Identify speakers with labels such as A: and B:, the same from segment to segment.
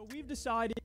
A: So we've decided.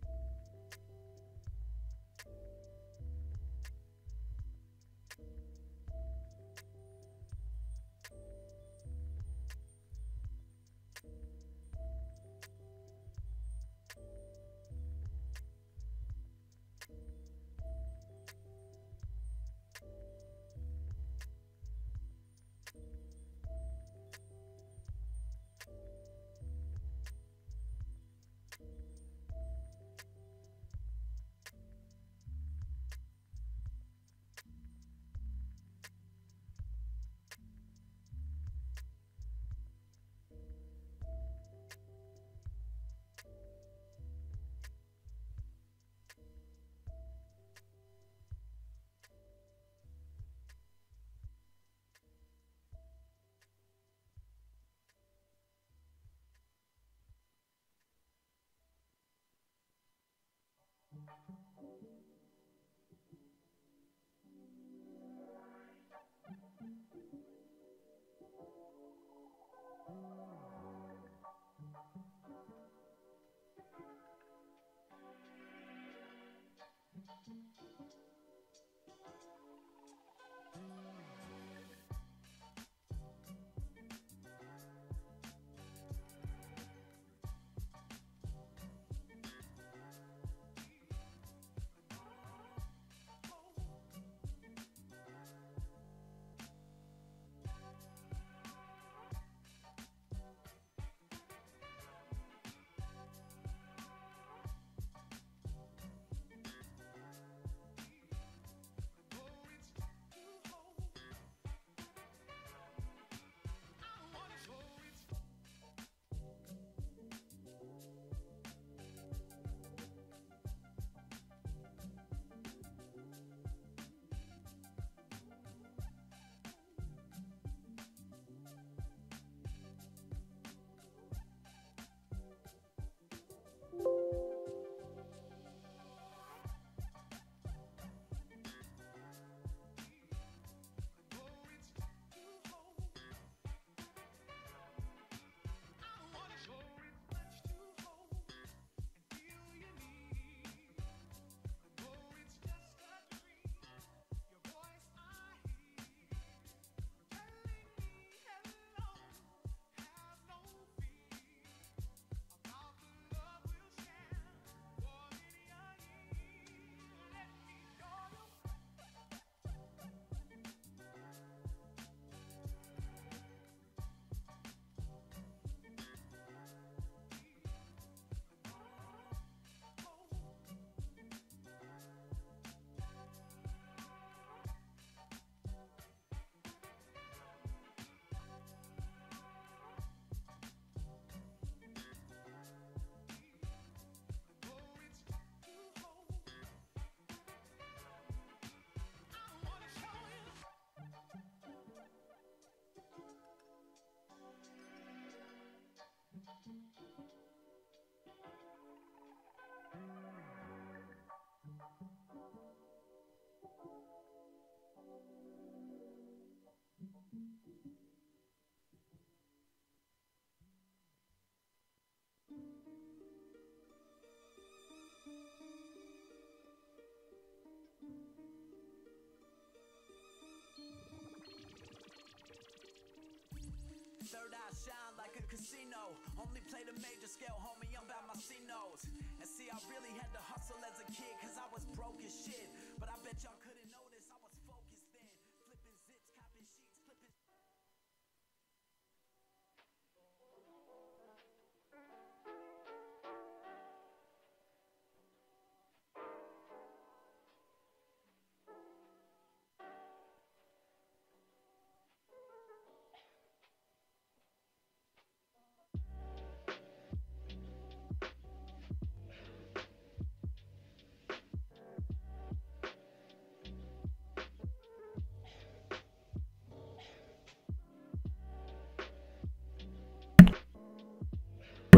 B: Third eye shine like a casino. Only play the major scale, homie, I'm about my C notes. And see, I really had to hustle as a kid, cause I was broke as shit. But I bet y'all couldn't notice I was focused then. Flipping zips, copping sheets, clipping.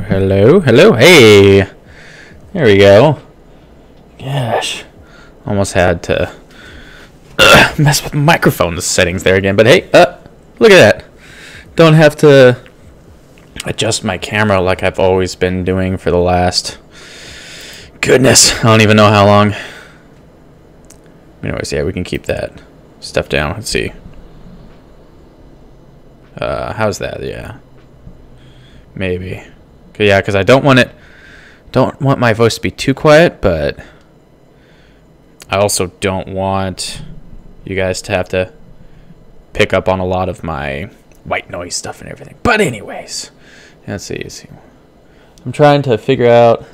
C: Hello, hello, hey! There we go. Gosh, almost had to mess with microphone settings there again, but hey, look at that. Don't have to adjust my camera like I've always been doing for the last goodness, I don't even know how long. Anyways, yeah, we can keep that stuff down. Let's see. How's that? Yeah. Maybe. Yeah, because I don't want my voice to be too quiet, but I also don't want you guys to have to pick up on a lot of my white noise stuff and everything. But anyways, let's see. I'm trying to figure out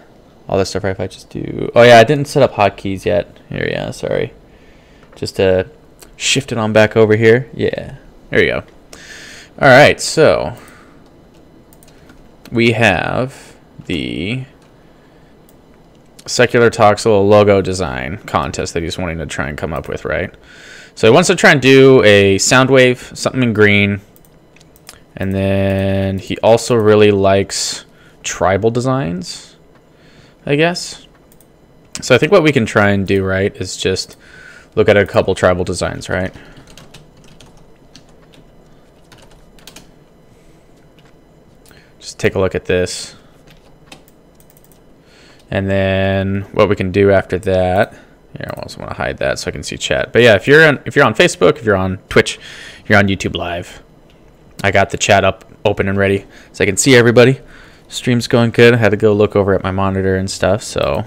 C: all this stuff, right? If I just do... Oh, yeah, I didn't set up hotkeys yet. Here, yeah, sorry. Just to shift it on back over here. Yeah, there you go. All right, so we have the Secular Talks a little logo design contest that he's wanting to try and come up with, right? So he wants to try and do a sound wave, something in green. And then he also really likes tribal designs, I guess. So I think what we can try and do, right, is just look at a couple tribal designs, right? Just take a look at this. And then what we can do after that, here, I also want to hide that so I can see chat. But yeah, if you're on Facebook, if you're on Twitch, if you're on YouTube Live, I got the chat up, open and ready, so I can see everybody. Stream's going good. I had to go look over at my monitor and stuff. So,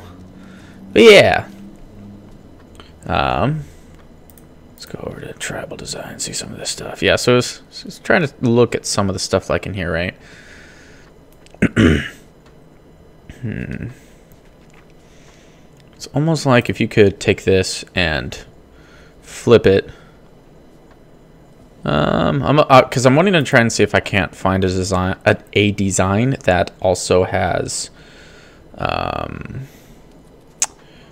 C: but yeah, let's go over to tribal design and see some of this stuff. Yeah, so it's trying to look at some of the stuff like in here, right? It's almost like if you could take this and flip it. Because I'm wanting to try and see if I can't find a design that also has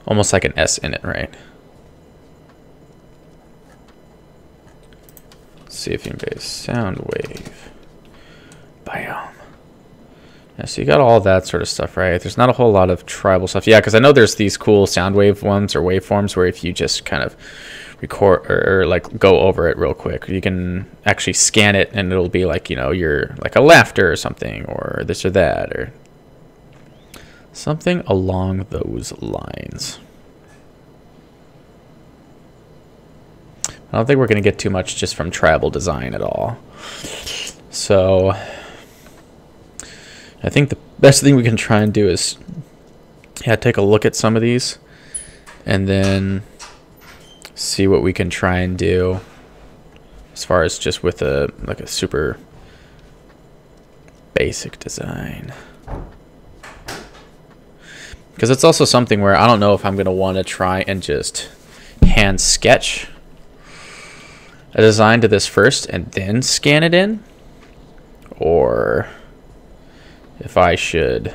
C: almost like an S in it, right? Let's see if you can base sound wave. Bam. Yeah, so you got all that sort of stuff, right? There's not a whole lot of tribal stuff. Yeah, because I know there's these cool sound wave ones or waveforms where if you just kind of record or like go over it real quick, you can actually scan it and it'll be like, you know, you're like a laughter or something or this or that or something along those lines. I don't think we're going to get too much just from tribal design at all. So I think the best thing we can try and do is, yeah, take a look at some of these and then see what we can try and do as far as just with a like a super basic design. Because it's also something where I don't know if I'm going to want to try and just hand sketch a design to this first and then scan it in, or if I should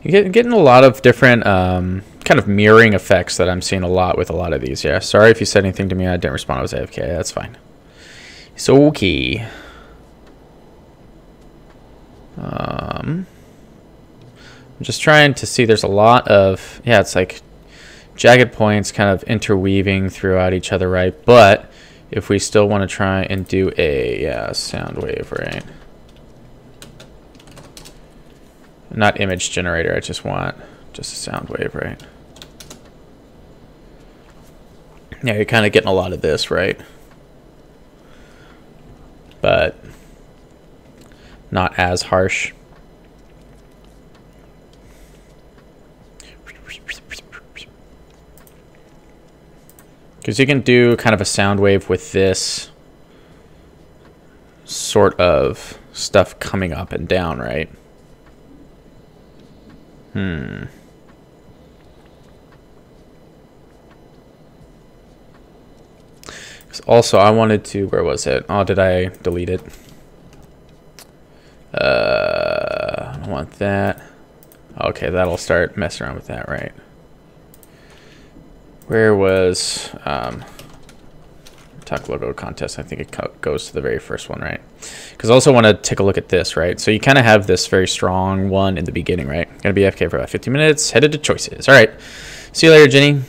C: You're getting a lot of different kind of mirroring effects that I'm seeing a lot with a lot of these. Yeah, sorry if you said anything to me I didn't respond. I was AFK. That's fine. It's okay. I'm just trying to see. There's a lot of, yeah, it's like jagged points kind of interweaving throughout each other, right? But if we still want to try and do a sound wave, right? Not image generator, I just want just a sound wave, right? Yeah, you're kind of getting a lot of this, right? But not as harsh. Because you can do kind of a sound wave with this sort of stuff coming up and down, right? Also, I wanted to, where was it? Oh, did I delete it? I don't want that. Okay, that'll start messing around with that, right? Where was Talk Logo Contest? I think it goes to the very first one, right? Because I also want to take a look at this, right? So you kind of have this very strong one in the beginning, right? Gonna be FK for about 15 minutes. Headed to choices. All right. See you later, Jenny.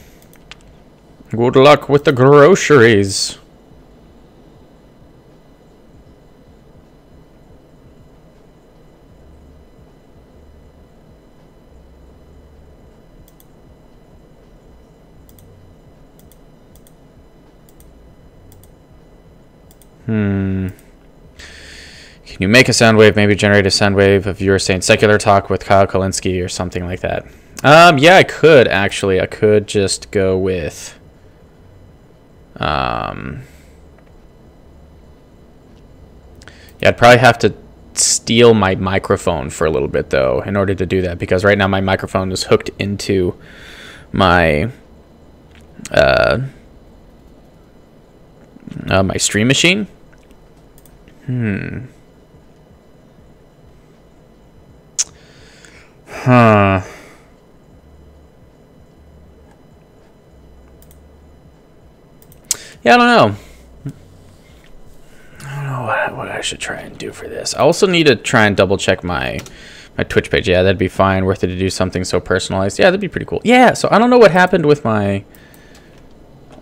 C: Good luck with the groceries. Can you make a sound wave? Maybe generate a sound wave of yours saying secular talk with Kyle Kalinske or something like that. Yeah, I could actually. I could just go with yeah, I'd probably have to steal my microphone for a little bit though in order to do that, because right now my microphone is hooked into my my stream machine. Huh. Yeah, I don't know. I don't know what I should try and do for this. I also need to try and double check my Twitch page. Yeah, that'd be fine. Worth it to do something so personalized. Yeah, that'd be pretty cool. Yeah, so I don't know what happened with my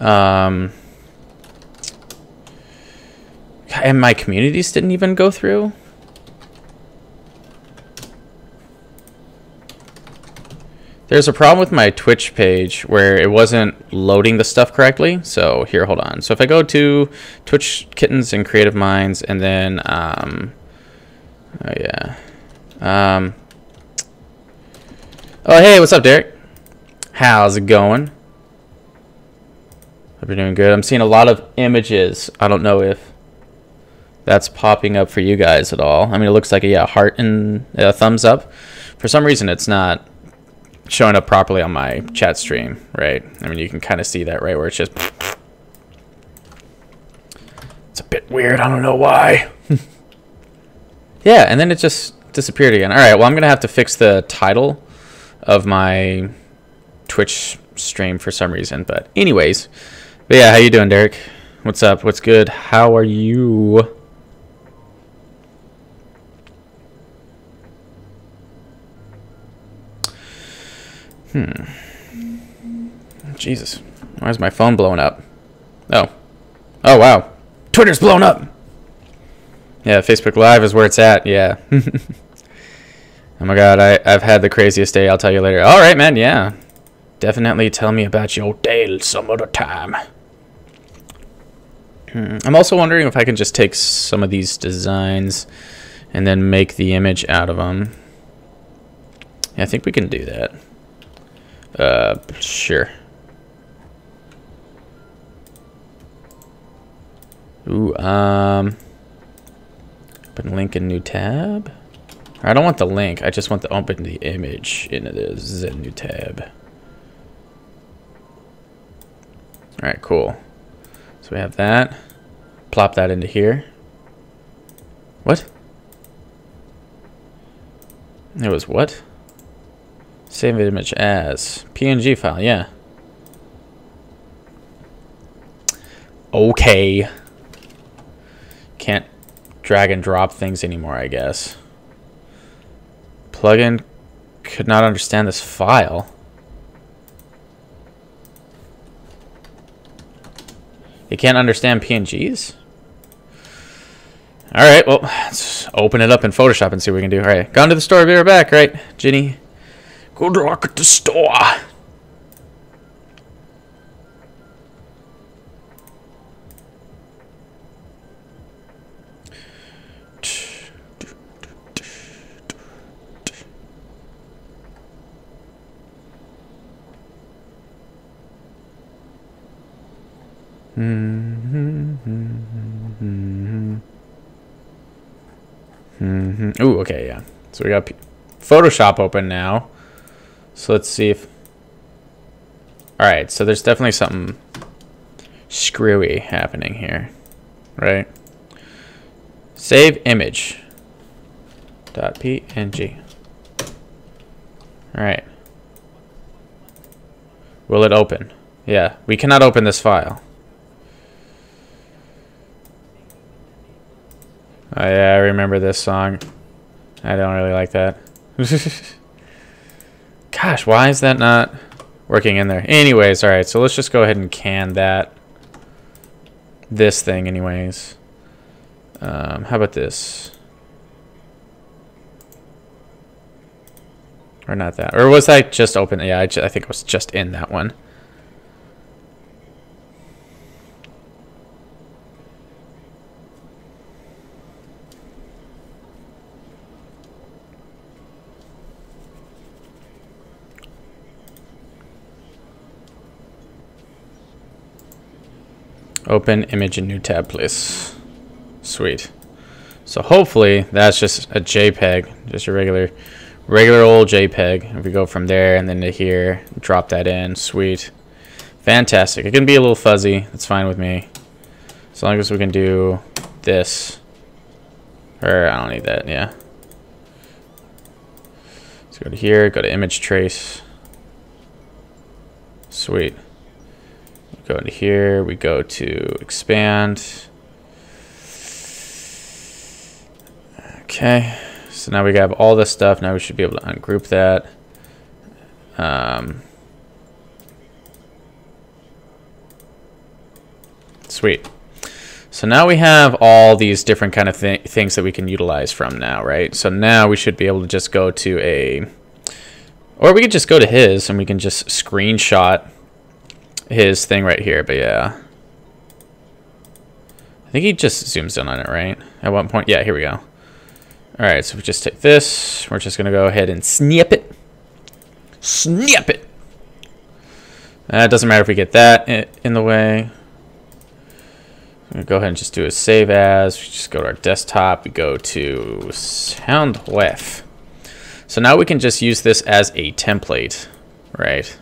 C: and my communities didn't even go through. There's a problem with my Twitch page where it wasn't loading the stuff correctly. So here, hold on. So if I go to Twitch Kittens and Creative Minds, and then oh yeah, oh hey, what's up, Derek? How's it going? Hope you're doing good. I'm seeing a lot of images. I don't know if that's popping up for you guys at all. I mean, it looks like a heart and a thumbs up. For some reason, it's not showing up properly on my chat stream, right? I mean, you can kind of see that, right, where it's just, it's a bit weird. I don't know why. Yeah, and then it just disappeared again. All right, well, I'm gonna have to fix the title of my Twitch stream for some reason. But anyways, but yeah, how you doing, Derek? What's up? What's good? How are you? Jesus, why is my phone blowing up? Oh wow, Twitter's blown up. Yeah, Facebook Live is where it's at. Yeah. Oh my god, I've had the craziest day. I'll tell you later. All right, man. Yeah, definitely tell me about your day some other time. I'm also wondering if I can just take some of these designs and then make the image out of them. Yeah, I think we can do that. Sure. Ooh, open link in new tab. I don't want the link. I just want to open the image into this new tab. All right, cool. So we have that. Plop that into here. What? It was what? Save image as PNG file, yeah. Okay. Can't drag and drop things anymore, I guess. Plugin could not understand this file. You can't understand PNGs? Alright, well, let's open it up in Photoshop and see what we can do. Alright, gone to the store, be right back, right, Ginny? Good luck at the store. Ooh, okay, yeah. So we got Photoshop open now. So let's see if... Alright, so there's definitely something screwy happening here, right? Save image. .png. Alright. Will it open? Yeah, we cannot open this file. Oh yeah, I remember this song. I don't really like that. Gosh, why is that not working in there. Anyways, all right, so let's just go ahead and can this thing anyways. How about this? Or not that. Or was I just open? Yeah, I think it was just in that one. Open image in new tab, please. Sweet. So hopefully that's just a JPEG, just a regular old JPEG. If we go from there and then to here, drop that in. Sweet. Fantastic. It can be a little fuzzy. That's fine with me. As long as we can do this. Or I don't need that, yeah. Let's go to here, go to image trace. Sweet. Go into here, we go to expand. Okay, so now we have all this stuff. Now we should be able to ungroup that. Sweet. So now we have all these different kind of things that we can utilize from now, right? So now we should be able to just go to a, or we could just go to his and we can just screenshot his thing right here. But yeah, I think he just zooms in on it, right? At one point, yeah, here we go. All right, so we just take this. We're just gonna go ahead and snip it. Snip it. It doesn't matter if we get that in the way. I'm gonna go ahead and just do a save as. We just go to our desktop. We go to SoundWave. So now we can just use this as a template, right?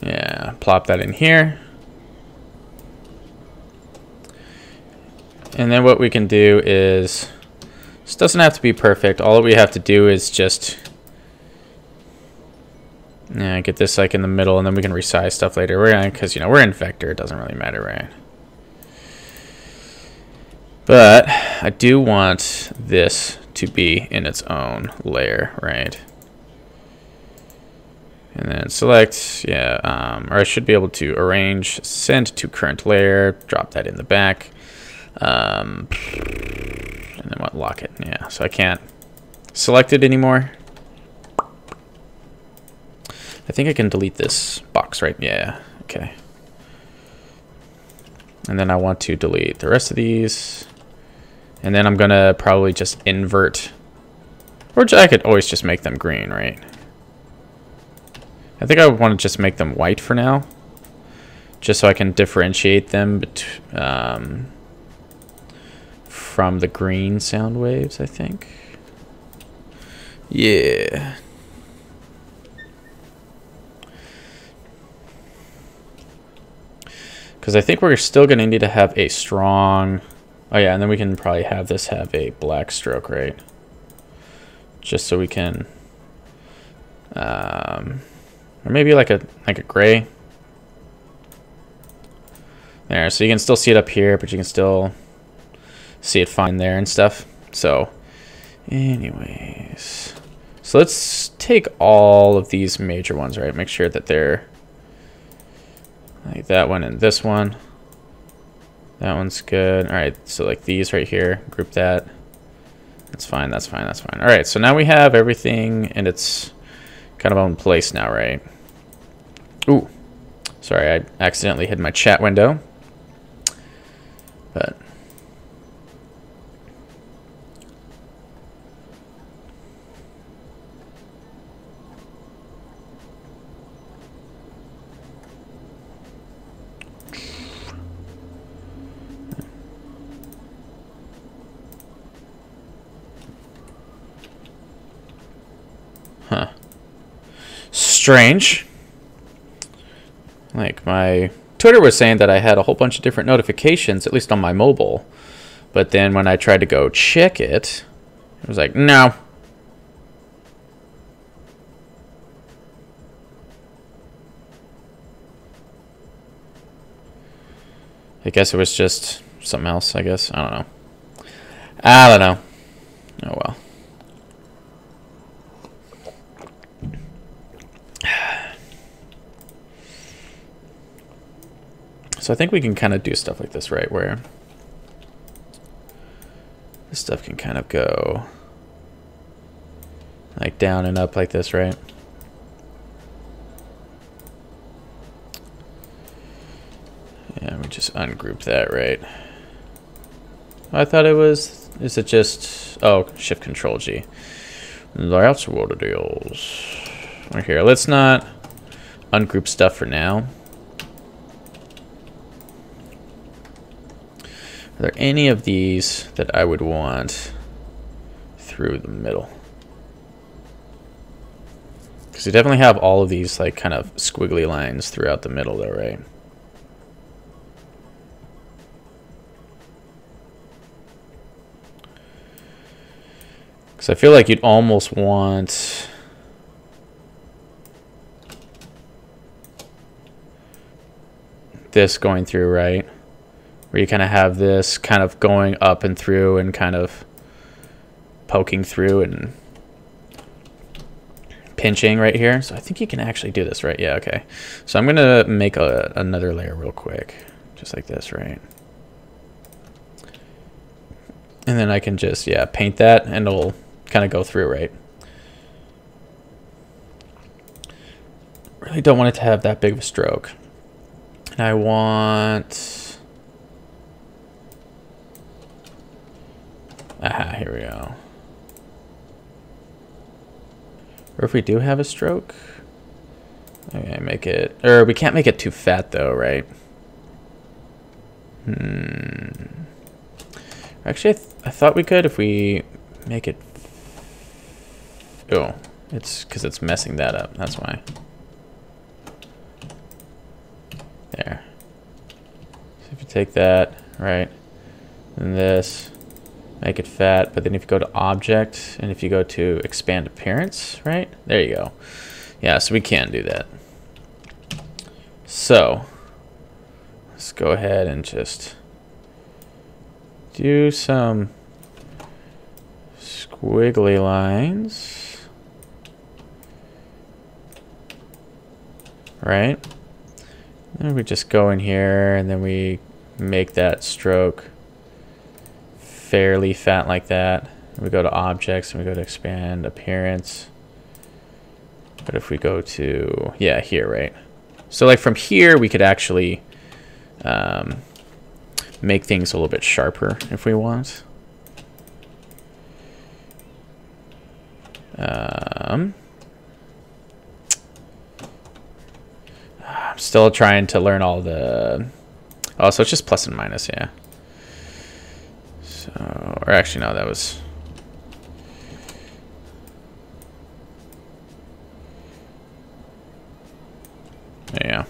C: Yeah, plop that in here. And then what we can do is, this doesn't have to be perfect. All we have to do is just get this like in the middle, and then we can resize stuff later. We're gonna, because we're in vector, it doesn't really matter, right? But I do want this to be in its own layer, right? And then select, yeah, or I should be able to arrange, send to current layer, drop that in the back, and then what, lock it, yeah. So I can't select it anymore. I think I can delete this box, right? Yeah, okay. And then I want to delete the rest of these. And then I'm gonna probably just invert, or I could always just make them green, right? I think I want to just make them white for now, just so I can differentiate them from the green sound waves, I think. Yeah. Because I think we're still going to need to have a strong... Oh yeah, and then we can probably have this have a black stroke, right? Just so we can... or maybe like a gray. There, so you can still see it up here, but you can still see it fine there and stuff. So, anyways, so let's take all of these major ones, right? Make sure that they're like that one and this one. That one's good. All right, so like these right here, group that. That's fine, that's fine, that's fine. All right, so now we have everything in its kind of own place now, right? Ooh, sorry, I accidentally hid my chat window. But huh. Strange. Like my Twitter was saying that I had a whole bunch of different notifications, at least on my mobile. But then when I tried to go check it, it was like, no. I guess it was just something else, I guess. I don't know. I don't know. Oh well. So I think we can kind of do stuff like this, right? Where this stuff can kind of go like down and up like this, right? Yeah, we just ungroup that, right? I thought it was, is it just, oh, Shift Control G. That's what it is. Right here, let's not ungroup stuff for now. Are there any of these that I would want through the middle? Because you definitely have all of these like kind of squiggly lines throughout the middle though, right? Because I feel like you'd almost want this going through, right? Where you kind of have this kind of going up and through and kind of poking through and pinching right here. So I think you can actually do this, right? Yeah, okay. So I'm going to make another layer real quick, just like this, right? And then I can just, yeah, paint that and it'll kind of go through, right? Really don't want it to have that big of a stroke. And I want... Aha, here we go. Or if we do have a stroke, okay, make it, or we can't make it too fat though, right? Actually, I thought we could if we make it. Oh, it's because it's messing that up. That's why. There. So if you take that, right, and this. Make it fat, but then if you go to object and if you go to expand appearance, right? There you go. Yeah, so we can do that. So let's go ahead and just do some squiggly lines, right? And we just go in here and then we make that stroke fairly fat like that. We go to objects and we go to expand appearance. But if we go to, yeah, here, right? So like from here, we could actually make things a little bit sharper if we want. I'm still trying to learn all the, oh, so it's just plus and minus, yeah. So, or actually, no, that was... Yeah.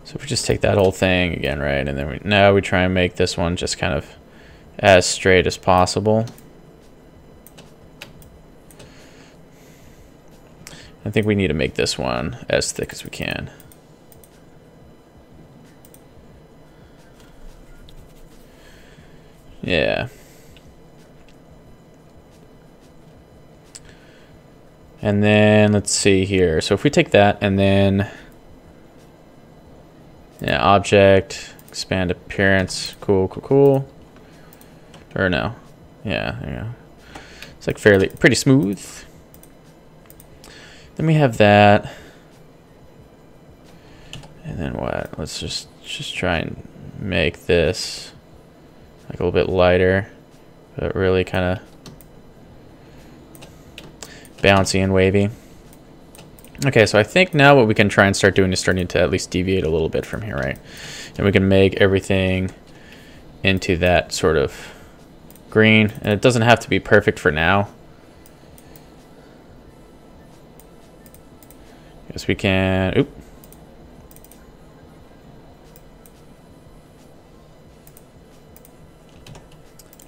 C: So if we just take that whole thing again, right, and then now we try and make this one just kind of as straight as possible. I think we need to make this one as thick as we can. Yeah. And then let's see here. So if we take that and then, yeah, object, expand appearance, cool, cool, cool. Or no, yeah, there you go. It's like pretty smooth. Then we have that, and then what? Let's just try and make this like a little bit lighter, but really kind of bouncy and wavy. Okay, so I think now what we can try and start doing is starting to at least deviate a little bit from here, right? And we can make everything into that sort of green, and it doesn't have to be perfect for now. Yes, we can. Oop.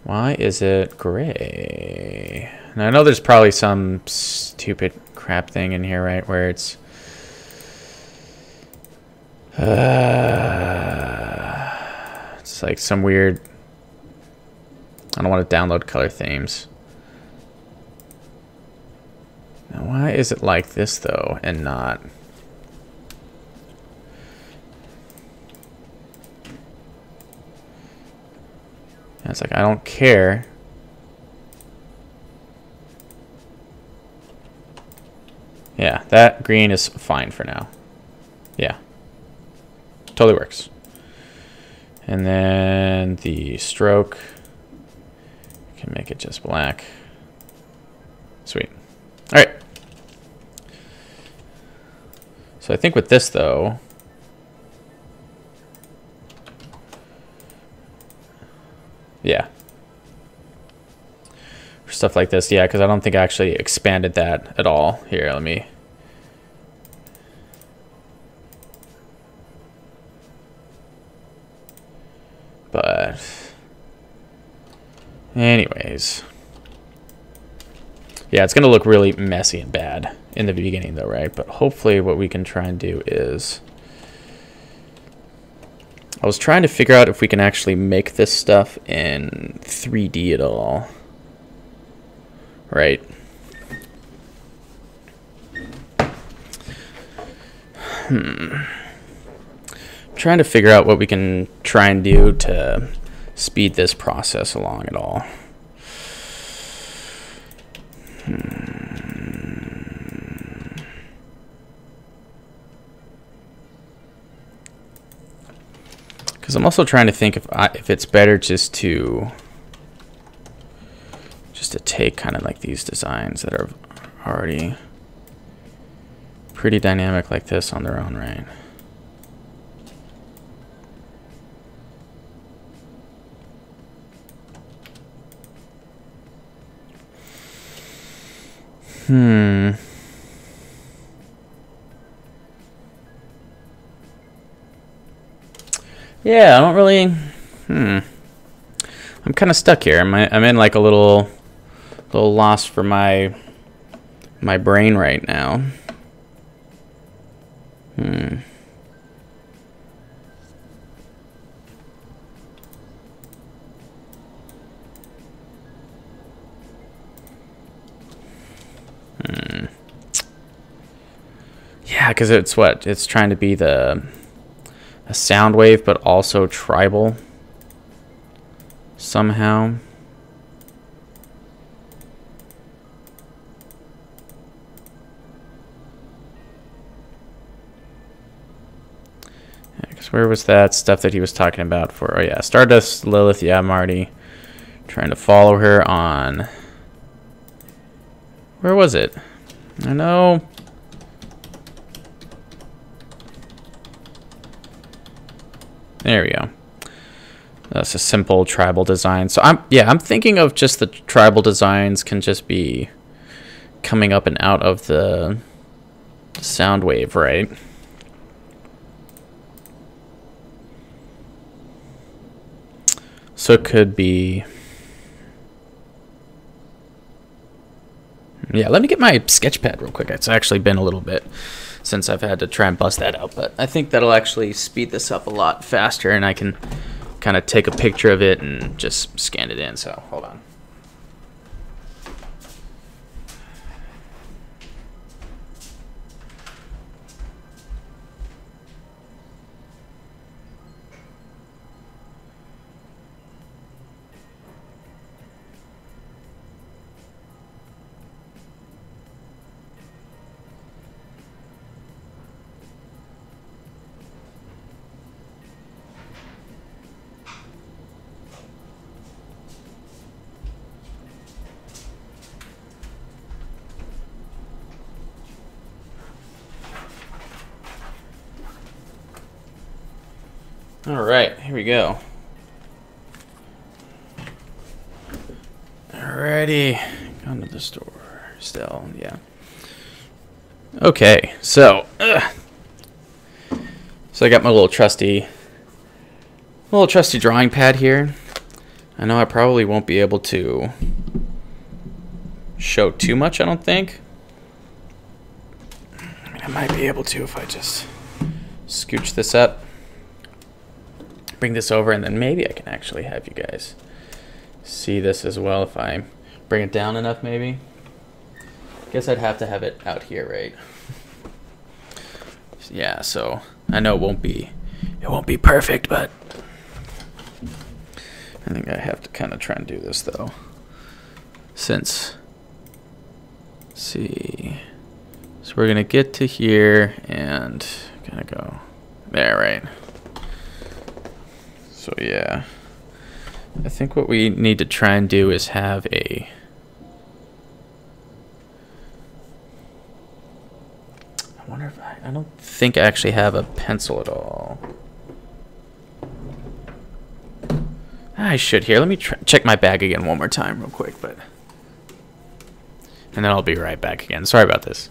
C: Why is it gray? Now I know there's probably some stupid crap thing in here, right, where it's like some weird I don't want to download color themes. Now, why is it like this, though, and not? And it's like, I don't care. Yeah, that green is fine for now. Yeah. Totally works. And then the stroke, can make it just black. Sweet. All right. So I think with this, though, yeah. For stuff like this, yeah, because I don't think I actually expanded that at all. Here, let me. But anyways, yeah, it's gonna look really messy and bad in the beginning, though, right? But hopefully what we can try and do is, I was trying to figure out if we can actually make this stuff in 3D at all, right? Trying to figure out what we can try and do to speed this process along at all. Because I'm also trying to think if it's better just to take kind of like these designs that are already pretty dynamic like this on their own right. Yeah, I don't really. I'm kind of stuck here. I'm in like a little lost for my brain right now. Yeah, because it's trying to be a sound wave, but also tribal somehow. Because where was that stuff that he was talking about for? Oh yeah, Stardust Lilith. Yeah, I'm already trying to follow her on. Where was it? I know. There we go. That's a simple tribal design. So I'm thinking of just the tribal designs can just be coming up and out of the sound wave, right? So it could be. Yeah, let me get my sketchpad real quick. It's actually been a little bit since I've had to try and bust that out, but I think that'll actually speed this up a lot faster, and I can kind of take a picture of it and just scan it in. So hold on. All right, here we go. Alrighty, gone to the store still, yeah. Okay, so I got my little trusty drawing pad here. I know I probably won't be able to show too much, I don't think. I mean, I might be able to if I just scooch this up. Bring this over, and then maybe I can actually have you guys see this as well if I bring it down enough, maybe. Guess I'd have to have it out here, right? Yeah, so I know it won't be perfect, but I think I have to kind of try and do this though. Since, let's see, so we're gonna get to here and gonna go there, right? So yeah, I think what we need to try and do is have a I wonder if I don't think I actually have a pencil at all. I should here. Let me check my bag again one more time real quick, and then I'll be right back again. Sorry about this.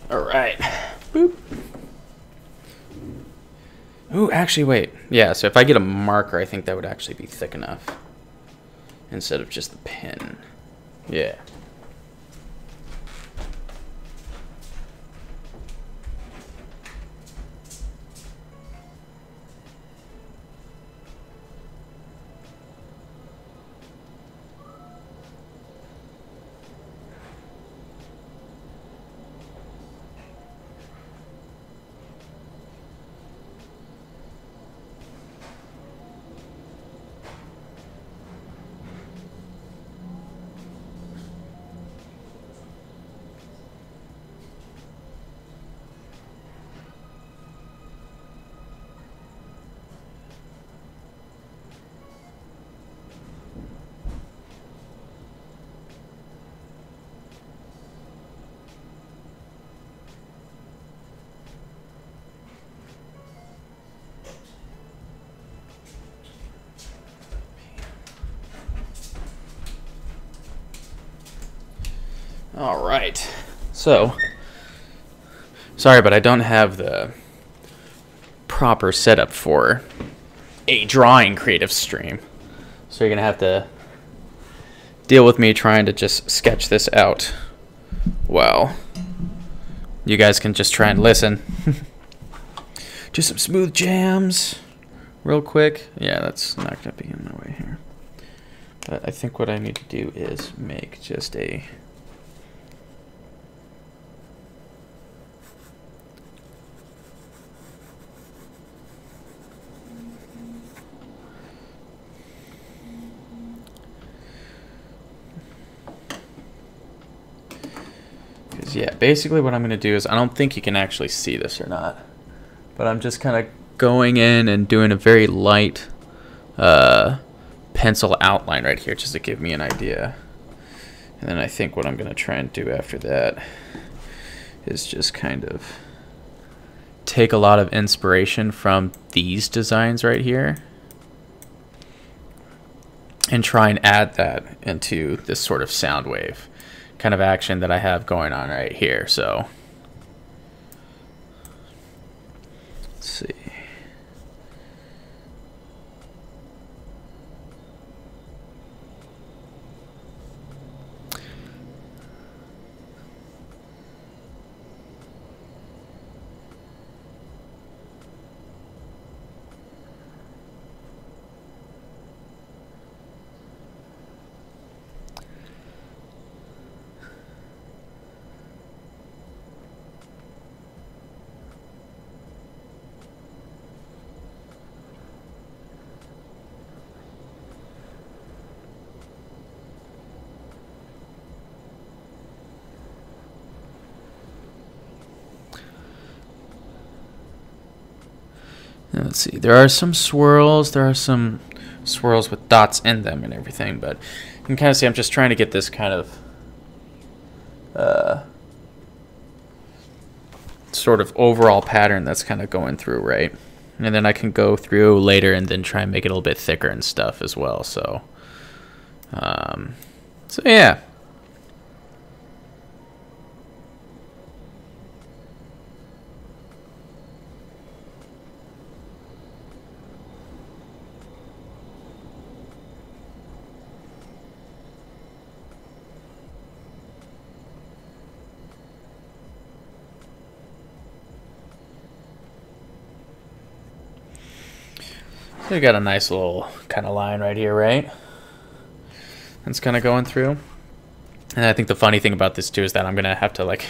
C: All right. Boop. Ooh, actually, wait. Yeah, so if I get a marker, I think that would actually be thick enough instead of just the pen. Yeah. All right. So, sorry, but I don't have the proper setup for a drawing creative stream. So you're going to have to deal with me trying to just sketch this out. Well, you guys can just try and listen. Do some smooth jams real quick. Yeah, that's not going to be in my way here. But I think what I need to do is make just a... Yeah, basically what I'm going to do is, I don't think you can actually see this or not, but I'm just kind of going in and doing a very light pencil outline right here just to give me an idea. And then I think what I'm going to try and do after that is just kind of take a lot of inspiration from these designs right here and try and add that into this sort of sound wave kind of action that I have going on right here. So let's see. Let's see, there are some swirls with dots in them and everything, but you can kind of see I'm just trying to get this kind of sort of overall pattern that's kind of going through, right? And then I can go through later and then try and make it a little bit thicker and stuff as well. So, so yeah. We got a nice little kind of line right here, right? That's kind of going through. And I think the funny thing about this too is that I'm gonna have to like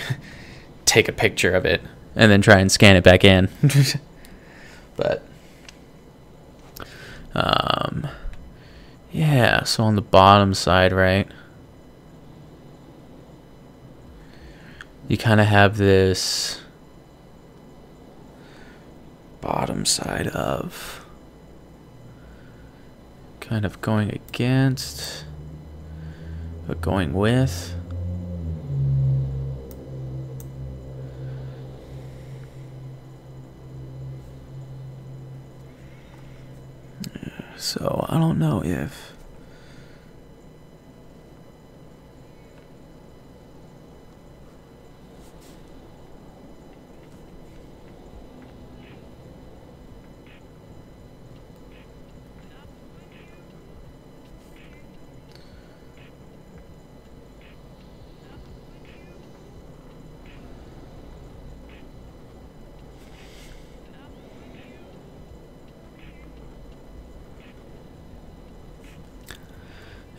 C: take a picture of it and then try and scan it back in. But yeah, so on the bottom side, right, you kind of have this bottom side of kind of going against but going with. So I don't know if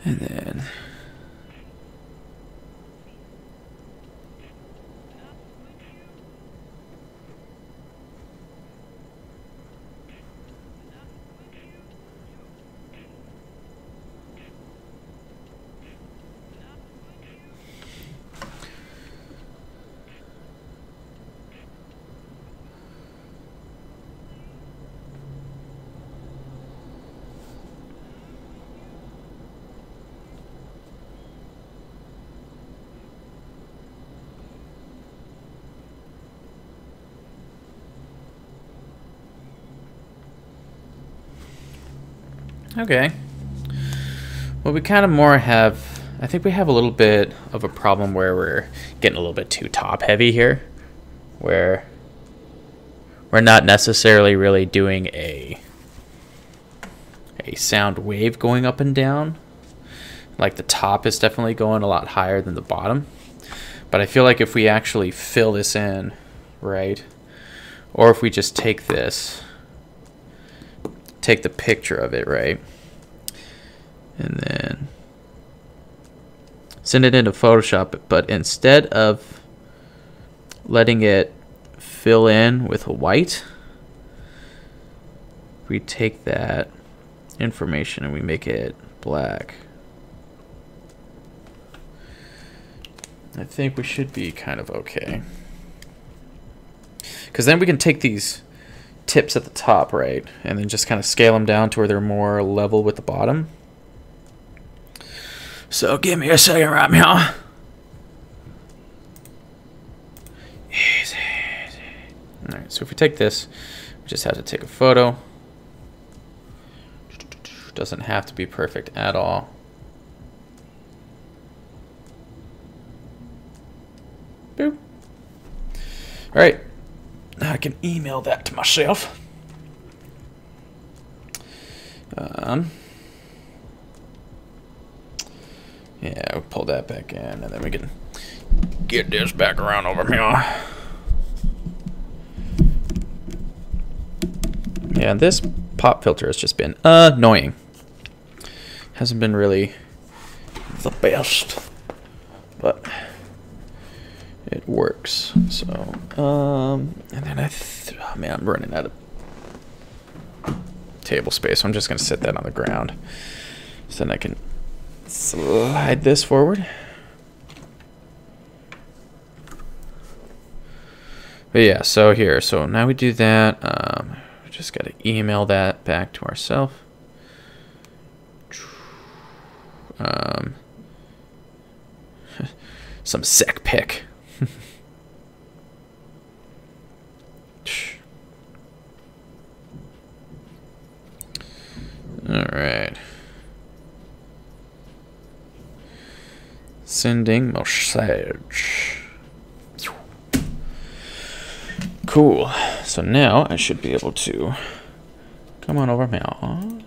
C: and then okay. Well, we kind of more have, I think we have a little bit of a problem where we're getting a little bit too top heavy here, where we're not necessarily really doing a sound wave going up and down. Like the top is definitely going a lot higher than the bottom. But I feel like if we actually fill this in, right, or if we just take this, take the picture of it, right, and then send it into Photoshop, but instead of letting it fill in with a white, we take that information and we make it black. I think we should be kind of okay, because then we can take these tips at the top, right, and then just kind of scale them down to where they're more level with the bottom. So give me a second right now. Easy, easy. All right, so if we take this, we just have to take a photo. Doesn't have to be perfect at all. Boop. All right. Now I can email that to myself. Yeah, we'll pull that back in, and then we can get this back around over here. Yeah, this pop filter has just been annoying. Hasn't been really the best, but it works. So, and then oh man, I'm running out of table space. So I'm just gonna set that on the ground, so then I can slide this forward. But yeah, so here, so now we do that. We just gotta email that back to ourselves. Some sec pic. All right. Sending message. Cool. So now I should be able to come on over now.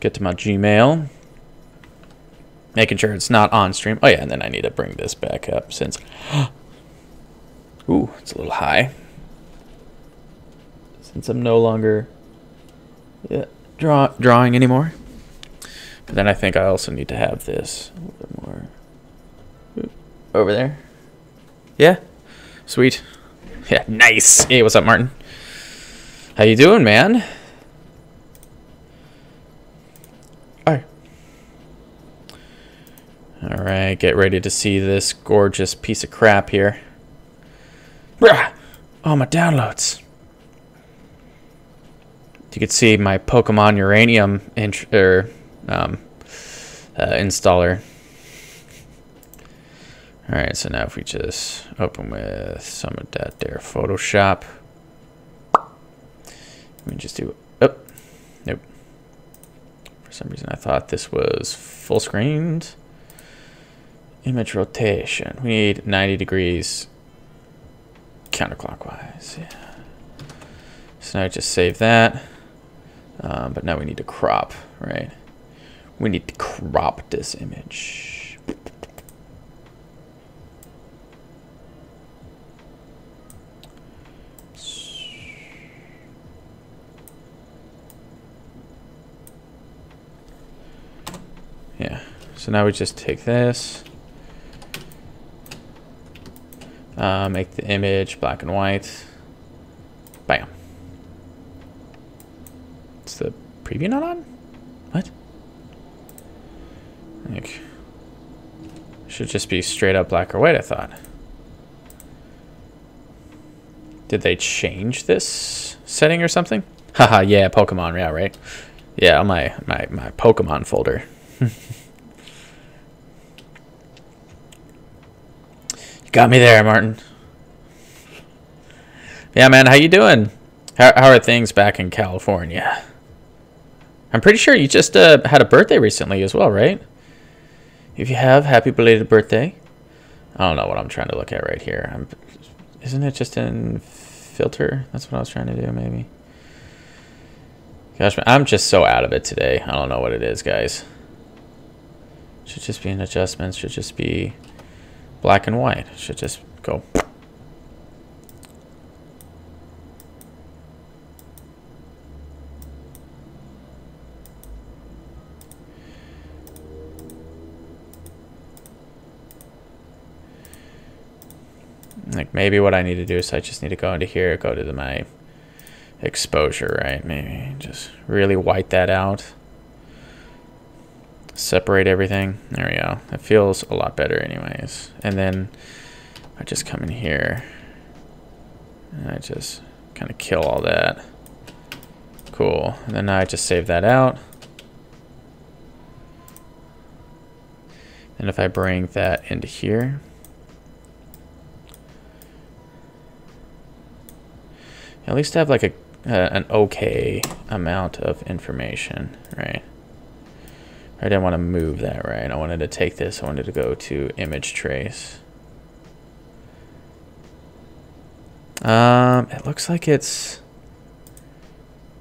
C: Get to my Gmail. Making sure it's not on stream. Oh yeah, and then I need to bring this back up since ooh, it's a little high. Since I'm no longer yeah, drawing anymore. But then I think I also need to have this a little bit more over there. Yeah, sweet. Yeah, nice. Hey, what's up, Martin? How you doing, man? All right, get ready to see this gorgeous piece of crap here. Bruh! Oh, my downloads. You can see my Pokemon Uranium installer. Alright, so now if we just open with some of that there Photoshop. We just do, oh, nope. For some reason I thought this was full screened. Image rotation. We need 90 degrees counterclockwise. Yeah. So now I just save that. But now we need to crop, right? We need to crop this image. Yeah, so now we just take this, make the image black and white. Bam. Is the preview not on? What? Like, should just be straight up black or white, I thought. Did they change this setting or something? Haha, yeah, Pokemon, yeah, right? Yeah, my Pokemon folder. You got me there, Martin. Yeah, man, how you doing? How are things back in California? I'm pretty sure you just had a birthday recently as well, right? If you have, happy belated birthday. I don't know what I'm trying to look at right here. Isn't it just in filter? That's what I was trying to do, maybe. Gosh, I'm just so out of it today. I don't know what it is, guys. Should just be in adjustments. Should just be black and white. Should just go. Like, maybe what I need to do is I just need to go into here, go to my exposure, right? Maybe just really white that out. Separate everything. There we go. That feels a lot better anyways. And then I just come in here and I just kind of kill all that. Cool. And then I just save that out. And if I bring that into here, at least have like an okay amount of information, right? I didn't want to move that, right? I wanted to take this, I wanted to go to image trace. It looks like it's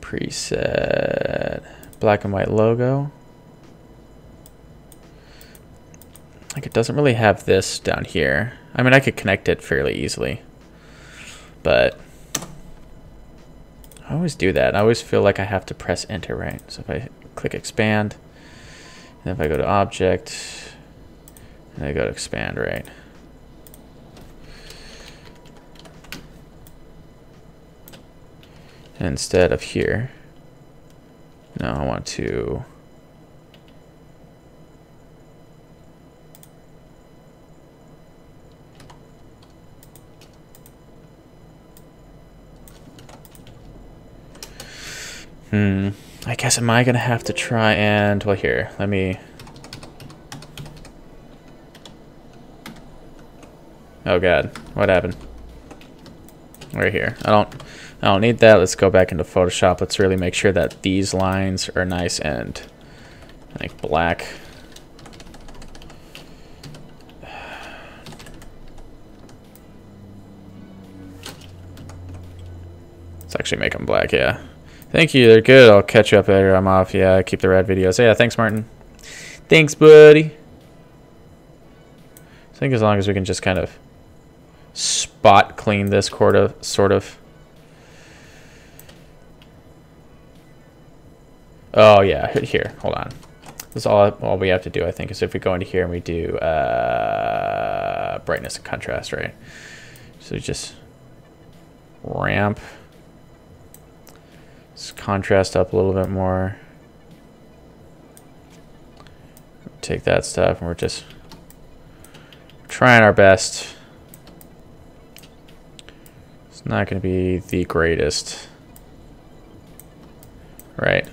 C: preset black and white logo. Like, it doesn't really have this down here. I mean, I could connect it fairly easily, but I always do that. I always feel like I have to press enter, right? So if I click expand, and if I go to object, and I go to expand, right? And instead of here, now I want to I guess am I gonna have to try and, well, here, let me, oh god, what happened? Right here. I don't need that. Let's go back into Photoshop. Let's really make sure that these lines are nice and like black. Let's actually make them black, yeah. Thank you, they're good. I'll catch you up later. I'm off. Yeah, keep the rad videos. Yeah, thanks, Martin. Thanks, buddy. I think as long as we can just kind of spot clean this sort of. Oh yeah, here, hold on. This is all we have to do, I think, is if we go into here and we do brightness and contrast, right? So we just ramp this contrast up a little bit more. Take that stuff, and we're just trying our best. It's not going to be the greatest, right?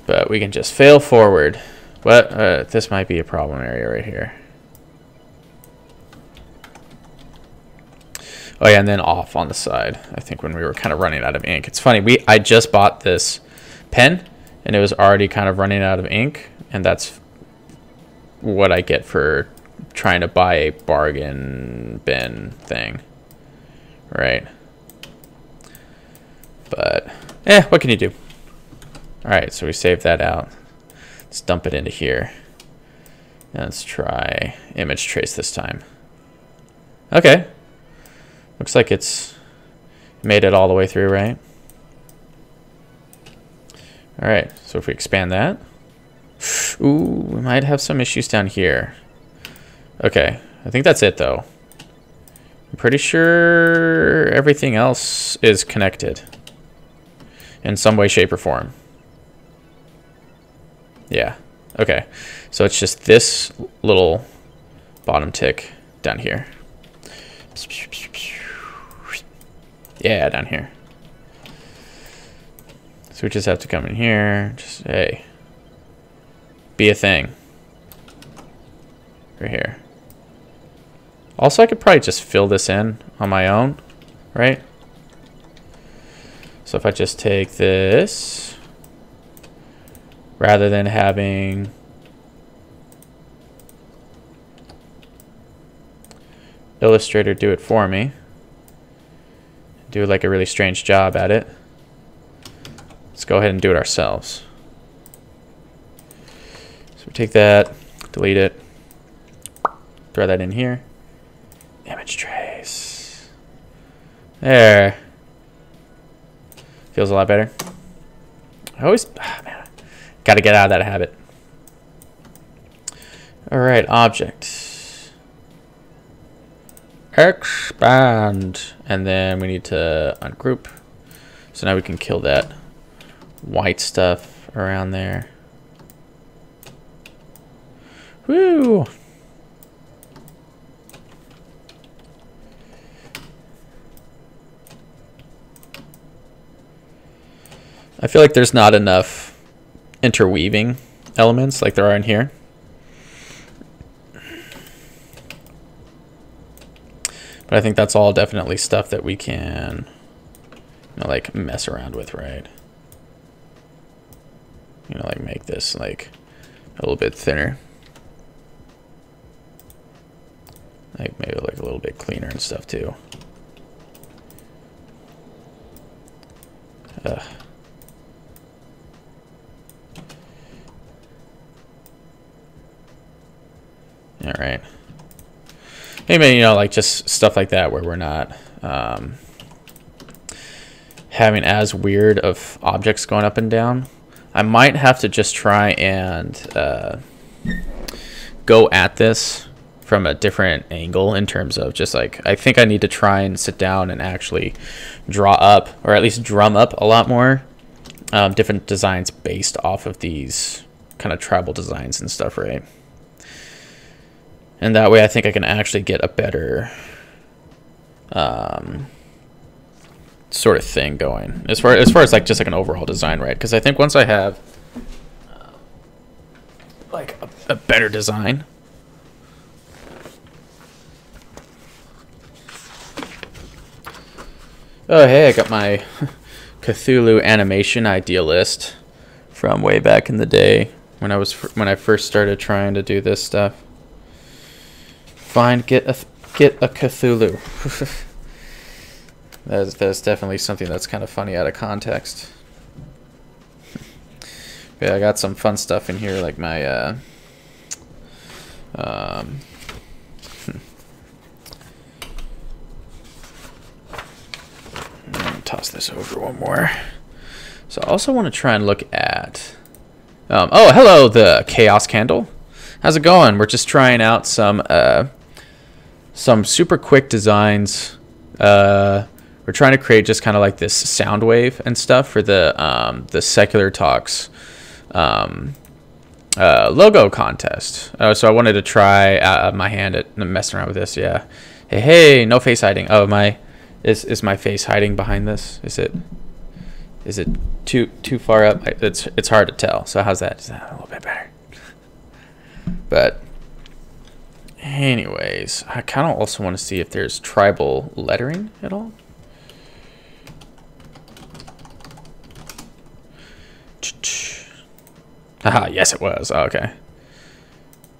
C: But we can just fail forward. But this might be a problem area right here. Oh yeah, and then off on the side. I think when we were kind of running out of ink. It's funny, I just bought this pen and it was already kind of running out of ink, and that's what I get for trying to buy a bargain bin thing. Right? But what can you do? Alright, so we saved that out. Let's dump it into here. And let's try image trace this time. Okay. Looks like it's made it all the way through, right? Alright, so if we expand that. Ooh, we might have some issues down here. Okay, I think that's it though. I'm pretty sure everything else is connected in some way, shape, or form. Yeah, okay. So it's just this little bottom tick down here. Yeah, down here. So we just have to come in here, just, hey, be a thing. Right here. Also, I could probably just fill this in on my own, right? So if I just take this, rather than having Illustrator do it for me, do like a really strange job at it, let's go ahead and do it ourselves. So we take that, delete it, throw that in here, image trace. There. Feels a lot better. I always, man, gotta get out of that habit. Alright, object. Expand. And then we need to ungroup. So now we can kill that white stuff around there. Woo! I feel like there's not enough interweaving elements like there are in here. But I think that's all definitely stuff that we can, you know, like mess around with, right? You know, like make this like a little bit thinner. Like maybe like a little bit cleaner and stuff too. All right. Maybe, you know, like just stuff like that where we're not having as weird of objects going up and down. I might have to just try and go at this from a different angle in terms of just like, I think I need to try and sit down and actually draw up, or at least drum up a lot more different designs based off of these kind of tribal designs and stuff, right? And that way I think I can actually get a better sort of thing going as far as like just like an overall design, right? Because I think once I have like a better design, oh hey, I got my Cthulhu animation idea list from way back in the day when I first started trying to do this stuff. Get a Cthulhu. That's definitely something that's kind of funny out of context. Yeah, I got some fun stuff in here, like my toss this over one more. So I also want to try and look at... oh, hello, the Chaos Candle. How's it going? We're just trying out some super quick designs. We're trying to create just kind of like this sound wave and stuff for the Secular Talks logo contest. So I wanted to try my hand at messing around with this. Yeah. Hey, no face hiding. Oh, is my face hiding behind this? Is it too far up? It's hard to tell. So how's that? Is that a little bit better? But anyways, I kind of also want to see if there's tribal lettering at all. Haha, yes it was. Oh, okay.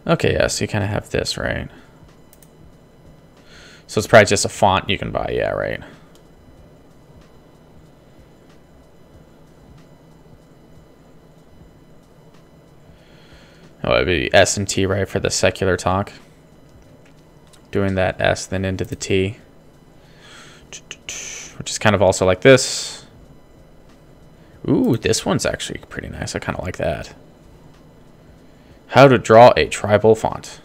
C: Okay, yeah, so you kind of have this, right? So it's probably just a font you can buy, yeah, right? Oh, it'd be S and T, right, for the Secular Talk. Doing that S, then into the T. Which is kind of also like this. Ooh, this one's actually pretty nice. I kind of like that. How to draw a tribal font.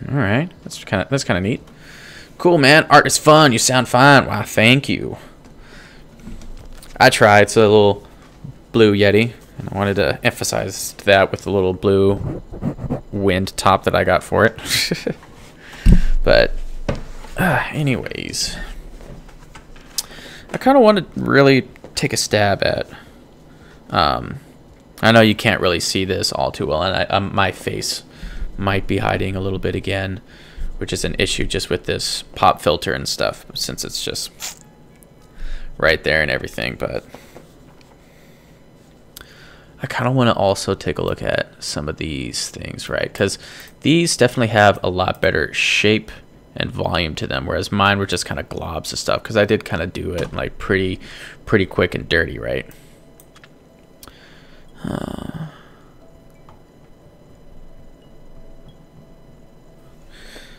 C: All right, that's kind of neat. Cool, man. Art is fun. You sound fine. Wow, thank you. I tried. It's a little blue Yeti, and I wanted to emphasize that with the little blue wind top that I got for it. But anyways, I kind of want to really take a stab at. I know you can't really see this all too well, and my face might be hiding a little bit again, which is an issue just with this pop filter and stuff, since it's just right there and everything. But I kind of want to also take a look at some of these things, right? Because these definitely have a lot better shape and volume to them, whereas mine were just kind of globs of stuff, because I did kind of do it like pretty quick and dirty, right?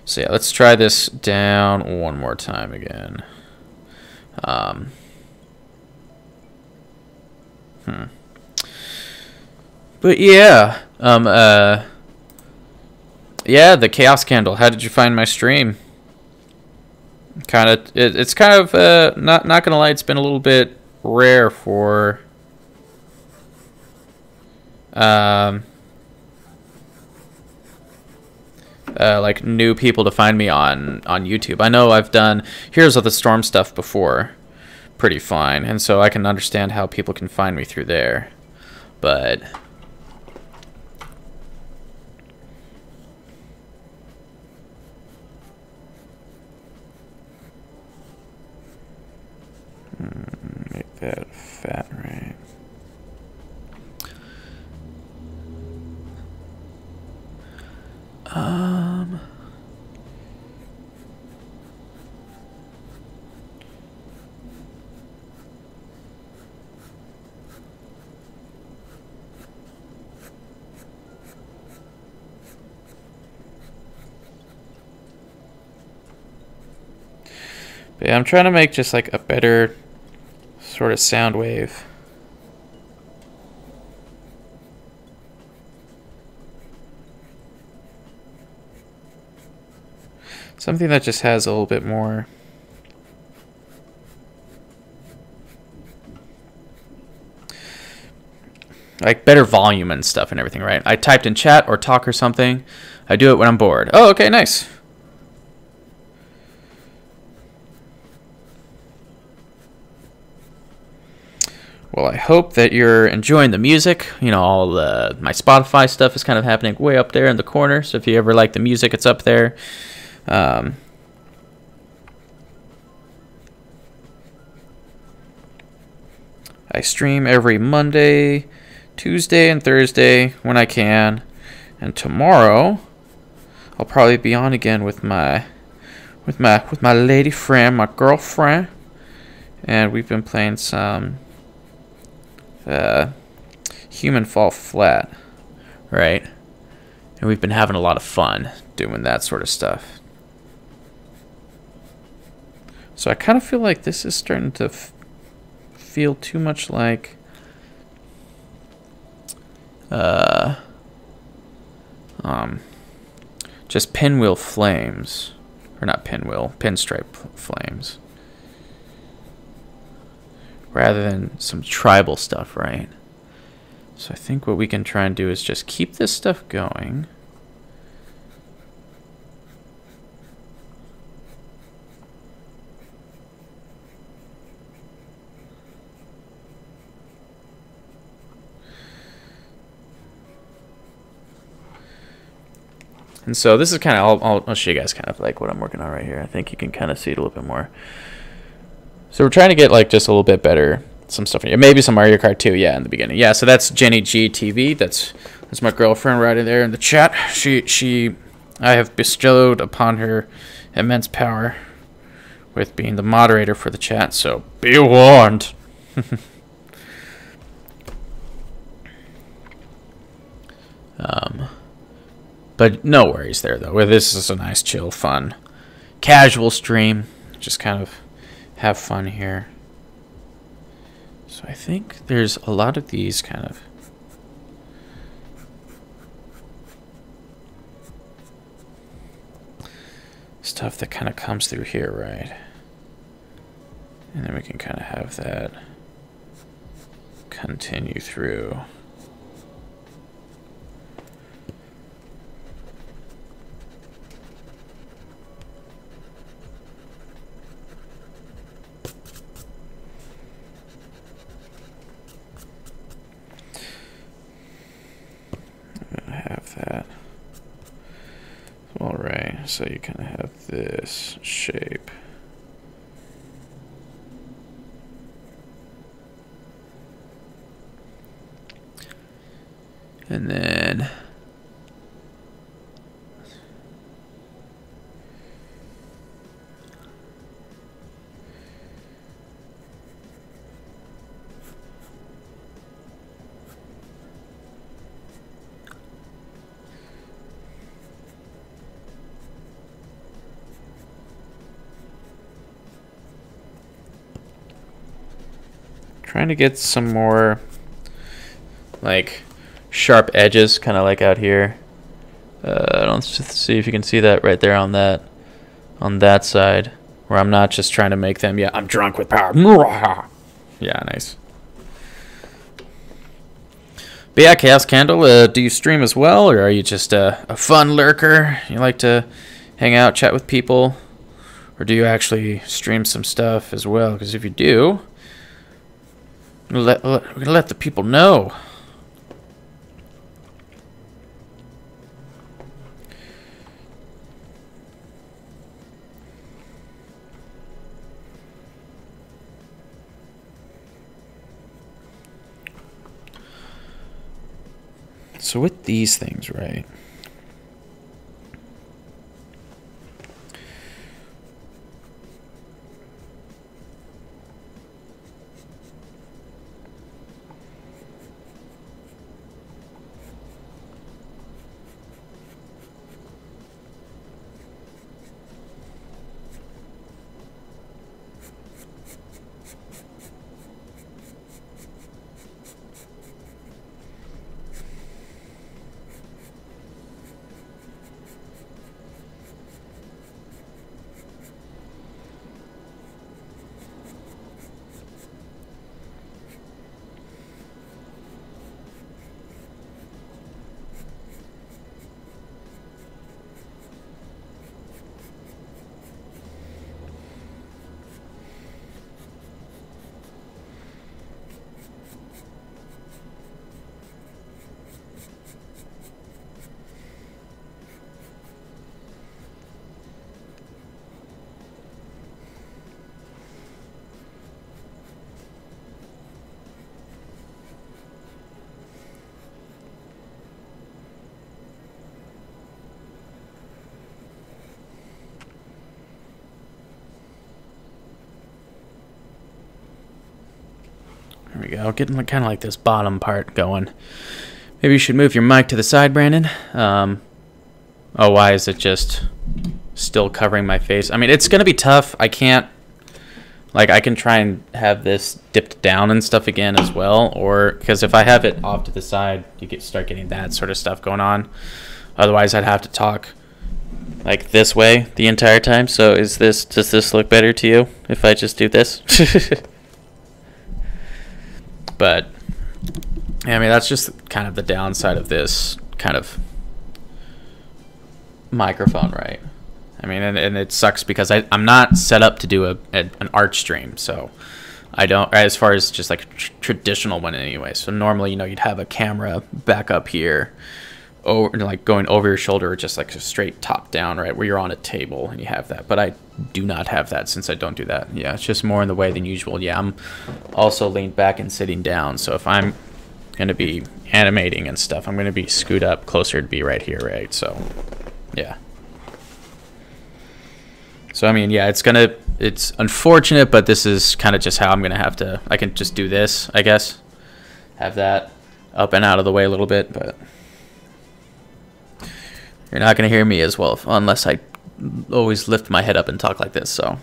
C: So yeah, let's try this down one more time again. But yeah, yeah, the Chaos Candle. How did you find my stream? It's kind of not gonna lie, it's been a little bit rare for like new people to find me on YouTube. I know I've done Heroes of the Storm stuff before pretty fine, and so I can understand how people can find me through there. But make that fat, right? But yeah, I'm trying to make just like a better sort of sound wave. Something that just has a little bit more like better volume and stuff and everything, right? I typed in chat or talk or something. I do it when I'm bored. Oh, okay, nice. Well, I hope that you're enjoying the music. You know, all my Spotify stuff is kind of happening way up there in the corner. So if you ever like the music, it's up there. I stream every Monday, Tuesday, and Thursday when I can. And tomorrow, I'll probably be on again with my lady friend, my girlfriend, and we've been playing some Human Fall Flat, right? And we've been having a lot of fun doing that sort of stuff. So I kind of feel like this is starting to feel too much like just pinwheel flames, or not pinwheel, pinstripe flames, rather than some tribal stuff, right? So I think what we can try and do is just keep this stuff going. And so this is kind of, I'll show you guys kind of like what I'm working on right here. I think you can kind of see it a little bit more. So we're trying to get like just a little bit better, some stuff in here. Maybe some Mario Kart too, yeah, in the beginning. Yeah, so that's Jenny G TV. That's my girlfriend right in there in the chat. I have bestowed upon her immense power with being the moderator for the chat, so be warned. But no worries there, though. This is a nice, chill, fun, casual stream. Just kind of have fun here. So I think there's a lot of these kind of stuff that kind of comes through here, right? And then we can kind of have that continue through. That. All right, so you kind of have this shape. And then trying to get some more like sharp edges, kind of like out here. I don't see if you can see that right there on that side, where I'm not just trying to make them. Yeah, I'm drunk with power. Yeah, nice. But yeah, Chaos Candle, do you stream as well, or are you just a fun lurker? You like to hang out, chat with people, or do you actually stream some stuff as well? Because if you do, we're gonna let the people know. So with these things, right? There we go. Getting kind of like this bottom part going. Maybe you should move your mic to the side, Brandon. Oh, why is it just still covering my face? I mean, it's going to be tough. I can't Like, I can try and have this dipped down and stuff again as well, or because if I have it off to the side, you start getting that sort of stuff going on. Otherwise, I'd have to talk like this way the entire time. So does this look better to you if I just do this? But yeah, I mean, that's just kind of the downside of this kind of microphone, right? I mean, and it sucks because I'm not set up to do an art stream, so I don't, as far as just like traditional one anyway. So normally, you'd have a camera back up here, over, like going over your shoulder, or just like a straight top down, right, where you're on a table and you have that. But I do not have that since I don't do that. Yeah, it's just more in the way than usual. Yeah, I'm also leaned back and sitting down, so if I'm going to be animating and stuff, I'm going to be scoot up closer to be right here, right? So yeah. So I mean, yeah, it's unfortunate, but this is kind of just how I'm going to have to, I can just do this, I guess, have that up and out of the way a little bit, but you're not going to hear me as well unless I always lift my head up and talk like this, so.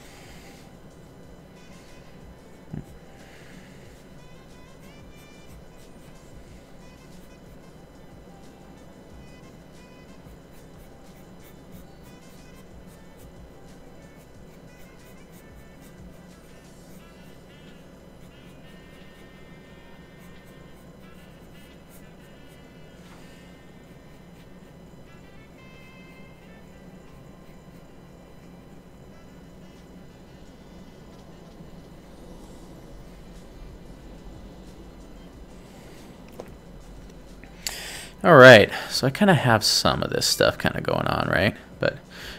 C: All right, so I kind of have some of this stuff kind of going on, right? But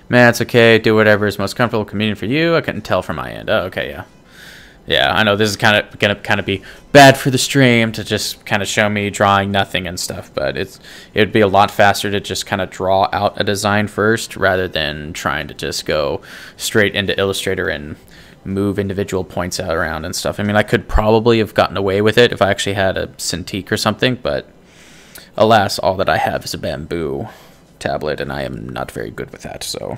C: man, it's okay. Do whatever is most comfortable, convenient for you. I couldn't tell from my end. Oh, okay, yeah. Yeah, I know this is gonna be bad for the stream to just kind of show me drawing nothing and stuff, but it'd be a lot faster to just kind of draw out a design first rather than trying to just go straight into Illustrator and move individual points out around and stuff. I mean, I could probably have gotten away with it if I actually had a Cintiq or something, but alas, all that I have is a bamboo tablet, and I am not very good with that, so.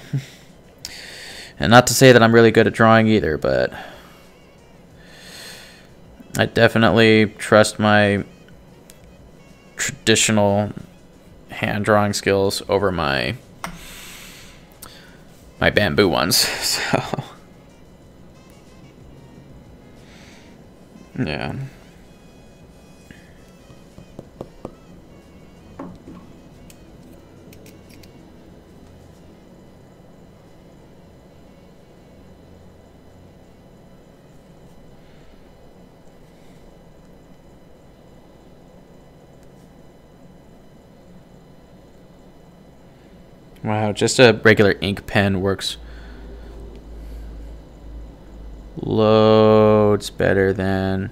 C: And not to say that I'm really good at drawing either, but I definitely trust my traditional hand drawing skills over my bamboo ones, so. Yeah. Wow, just a regular ink pen works loads better than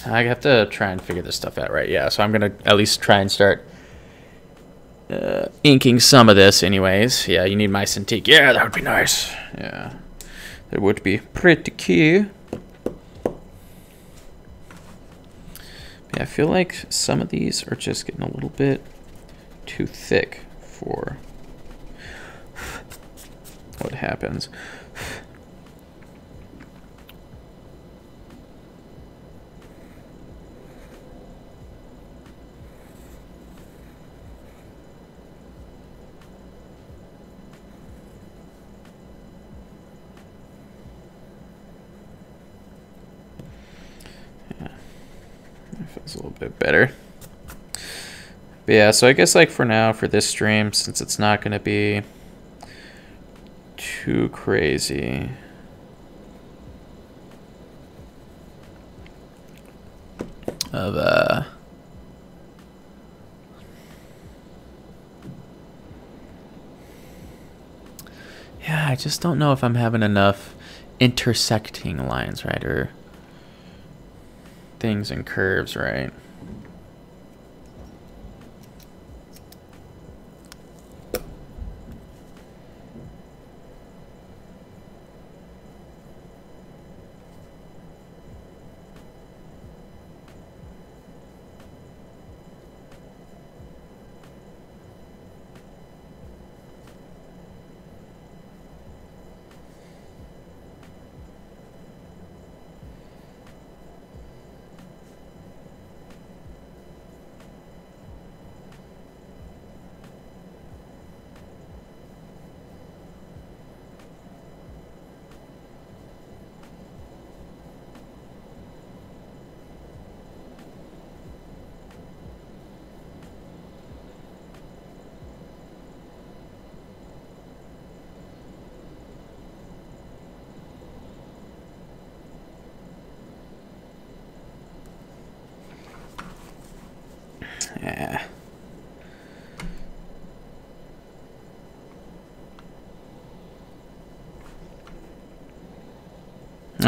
C: I have to try and figure this stuff out, right? Yeah, so I'm gonna at least try and start inking some of this anyways. Yeah, you need my Cintiq. Yeah, that would be nice. Yeah, that would be pretty key. Yeah, I feel like some of these are just getting a little bit too thick for what happens. Feels a little bit better. But yeah, so I guess like for now, for this stream, since it's not going to be too crazy, of yeah, I just don't know if I'm having enough intersecting lines, right, or things and curves, right?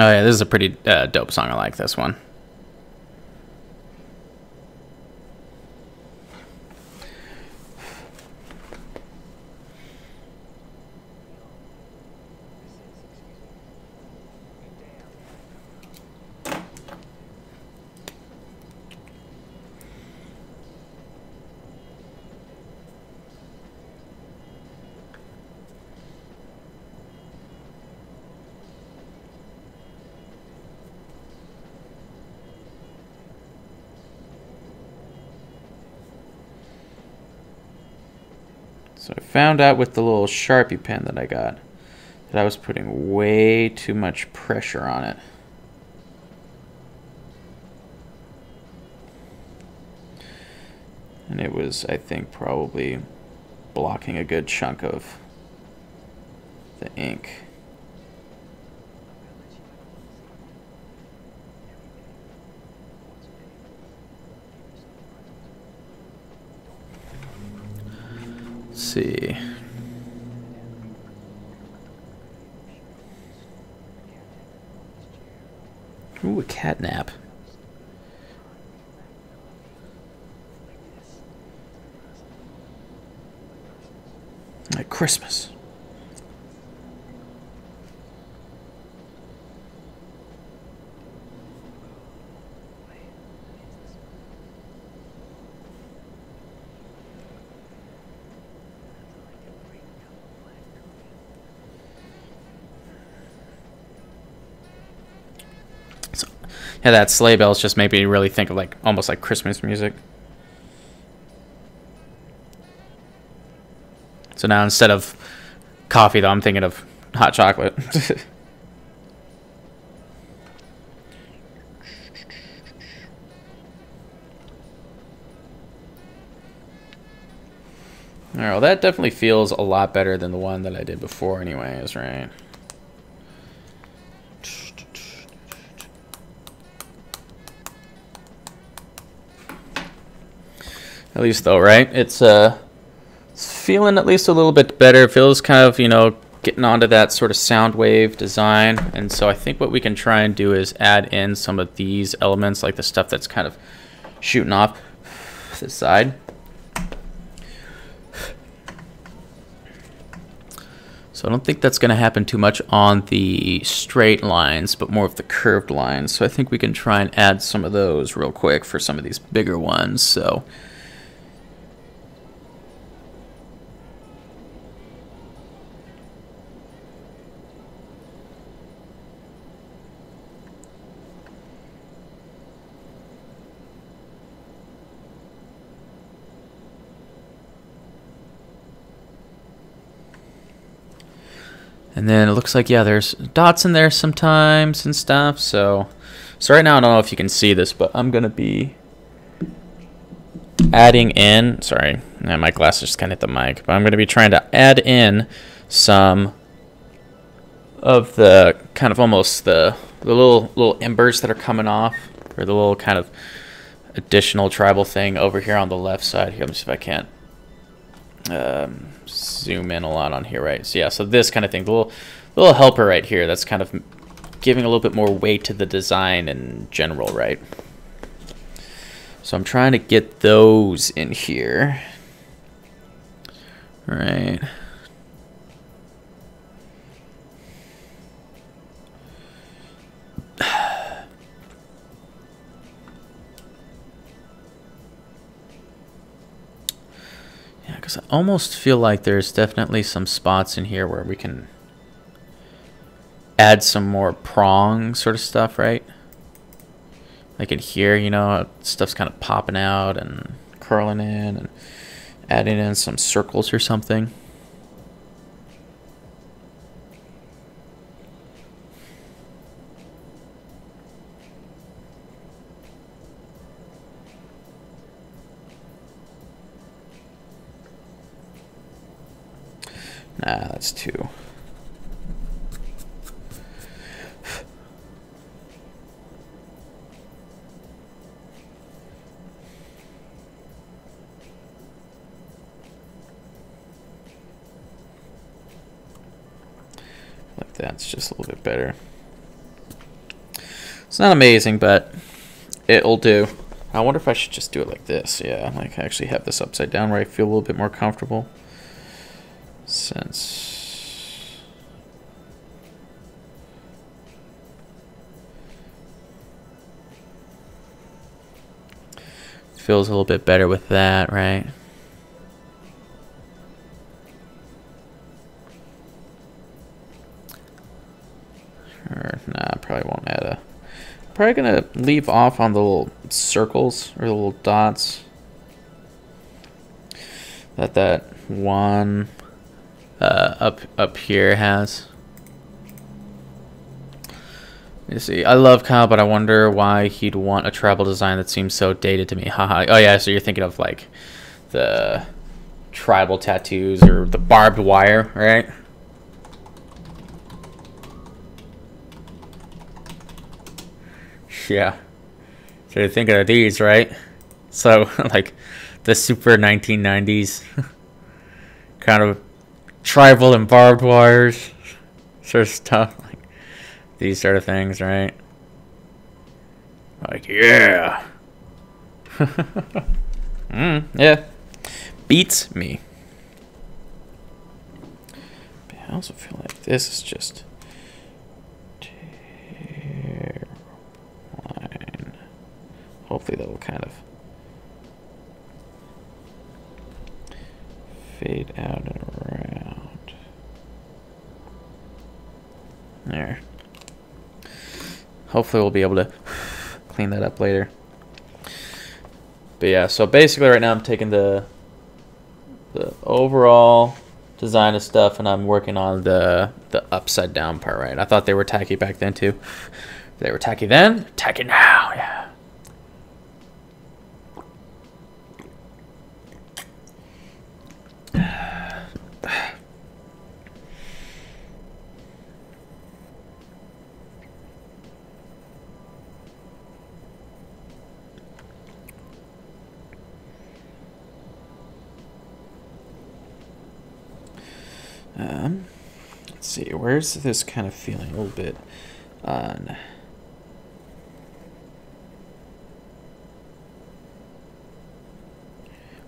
C: Oh yeah, this is a pretty dope song. I like this one. So I found out with the little Sharpie pen that I got that I was putting way too much pressure on it. And it was, I think, probably blocking a good chunk of the ink. Let's see. Ooh, a cat nap. Like Christmas. Yeah, that sleigh bells just made me really think of like almost like Christmas music. So now instead of coffee, though, I'm thinking of hot chocolate. Alright, well that definitely feels a lot better than the one that I did before anyways, right? At least though, right? It's feeling at least a little bit better. It feels kind of, you know, getting onto that sort of sound wave design. And so I think what we can try and do is add in some of these elements, like the stuff that's kind of shooting off the side. So I don't think that's going to happen too much on the straight lines, but more of the curved lines. So I think we can try and add some of those real quick for some of these bigger ones. So and then it looks like, yeah, there's dots in there sometimes and stuff. So right now, I don't know if you can see this, but I'm going to be adding in, sorry, my glasses just kind of hit the mic, but I'm going to be trying to add in some of the kind of almost the little embers that are coming off, or the little kind of additional tribal thing over here on the left side. Here, let me see if I can't zoom in a lot on here, right? So yeah, so this kind of thing, the little helper right here, that's kind of giving a little bit more weight to the design in general, right? So I'm trying to get those in here. All right. Because I almost feel like there's definitely some spots in here where we can add some more prong sort of stuff, right? Like in here, you know, stuff's kind of popping out and curling in, and adding in some circles or something. Nah, that's two. Like that's just a little bit better. It's not amazing, but it'll do. I wonder if I should just do it like this. Yeah, like actually have this upside down where I feel a little bit more comfortable. Since feels a little bit better with that, right? Or, nah, probably won't add a. Probably gonna leave off on the little circles or the little dots that one up here has. You see, I love Kyle, but I wonder why he'd want a tribal design that seems so dated to me. Haha. Oh yeah, so you're thinking of like the tribal tattoos or the barbed wire, right? Yeah. So you're thinking of these, right? So like the super 1990s kind of tribal and barbed wires sort of stuff. These sort of things, right? Like, yeah. Yeah. Beats me. But I also feel like this is just terrible. Hopefully that will kind of fade out and around. There. Hopefully we'll be able to clean that up later. But yeah, so basically right now I'm taking the overall design of stuff and I'm working on the upside down part, right? I thought they were tacky back then too. They were tacky then, tacky now, yeah. Let's see, where's this kind of feeling a little bit on?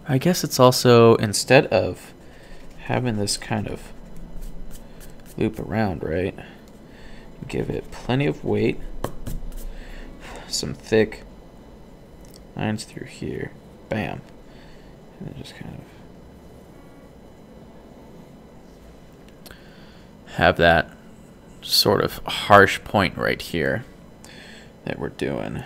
C: I guess it's also, instead of having this kind of loop around, right? Give it plenty of weight, some thick lines through here, bam, and then just kind of have that sort of harsh point right here that we're doing.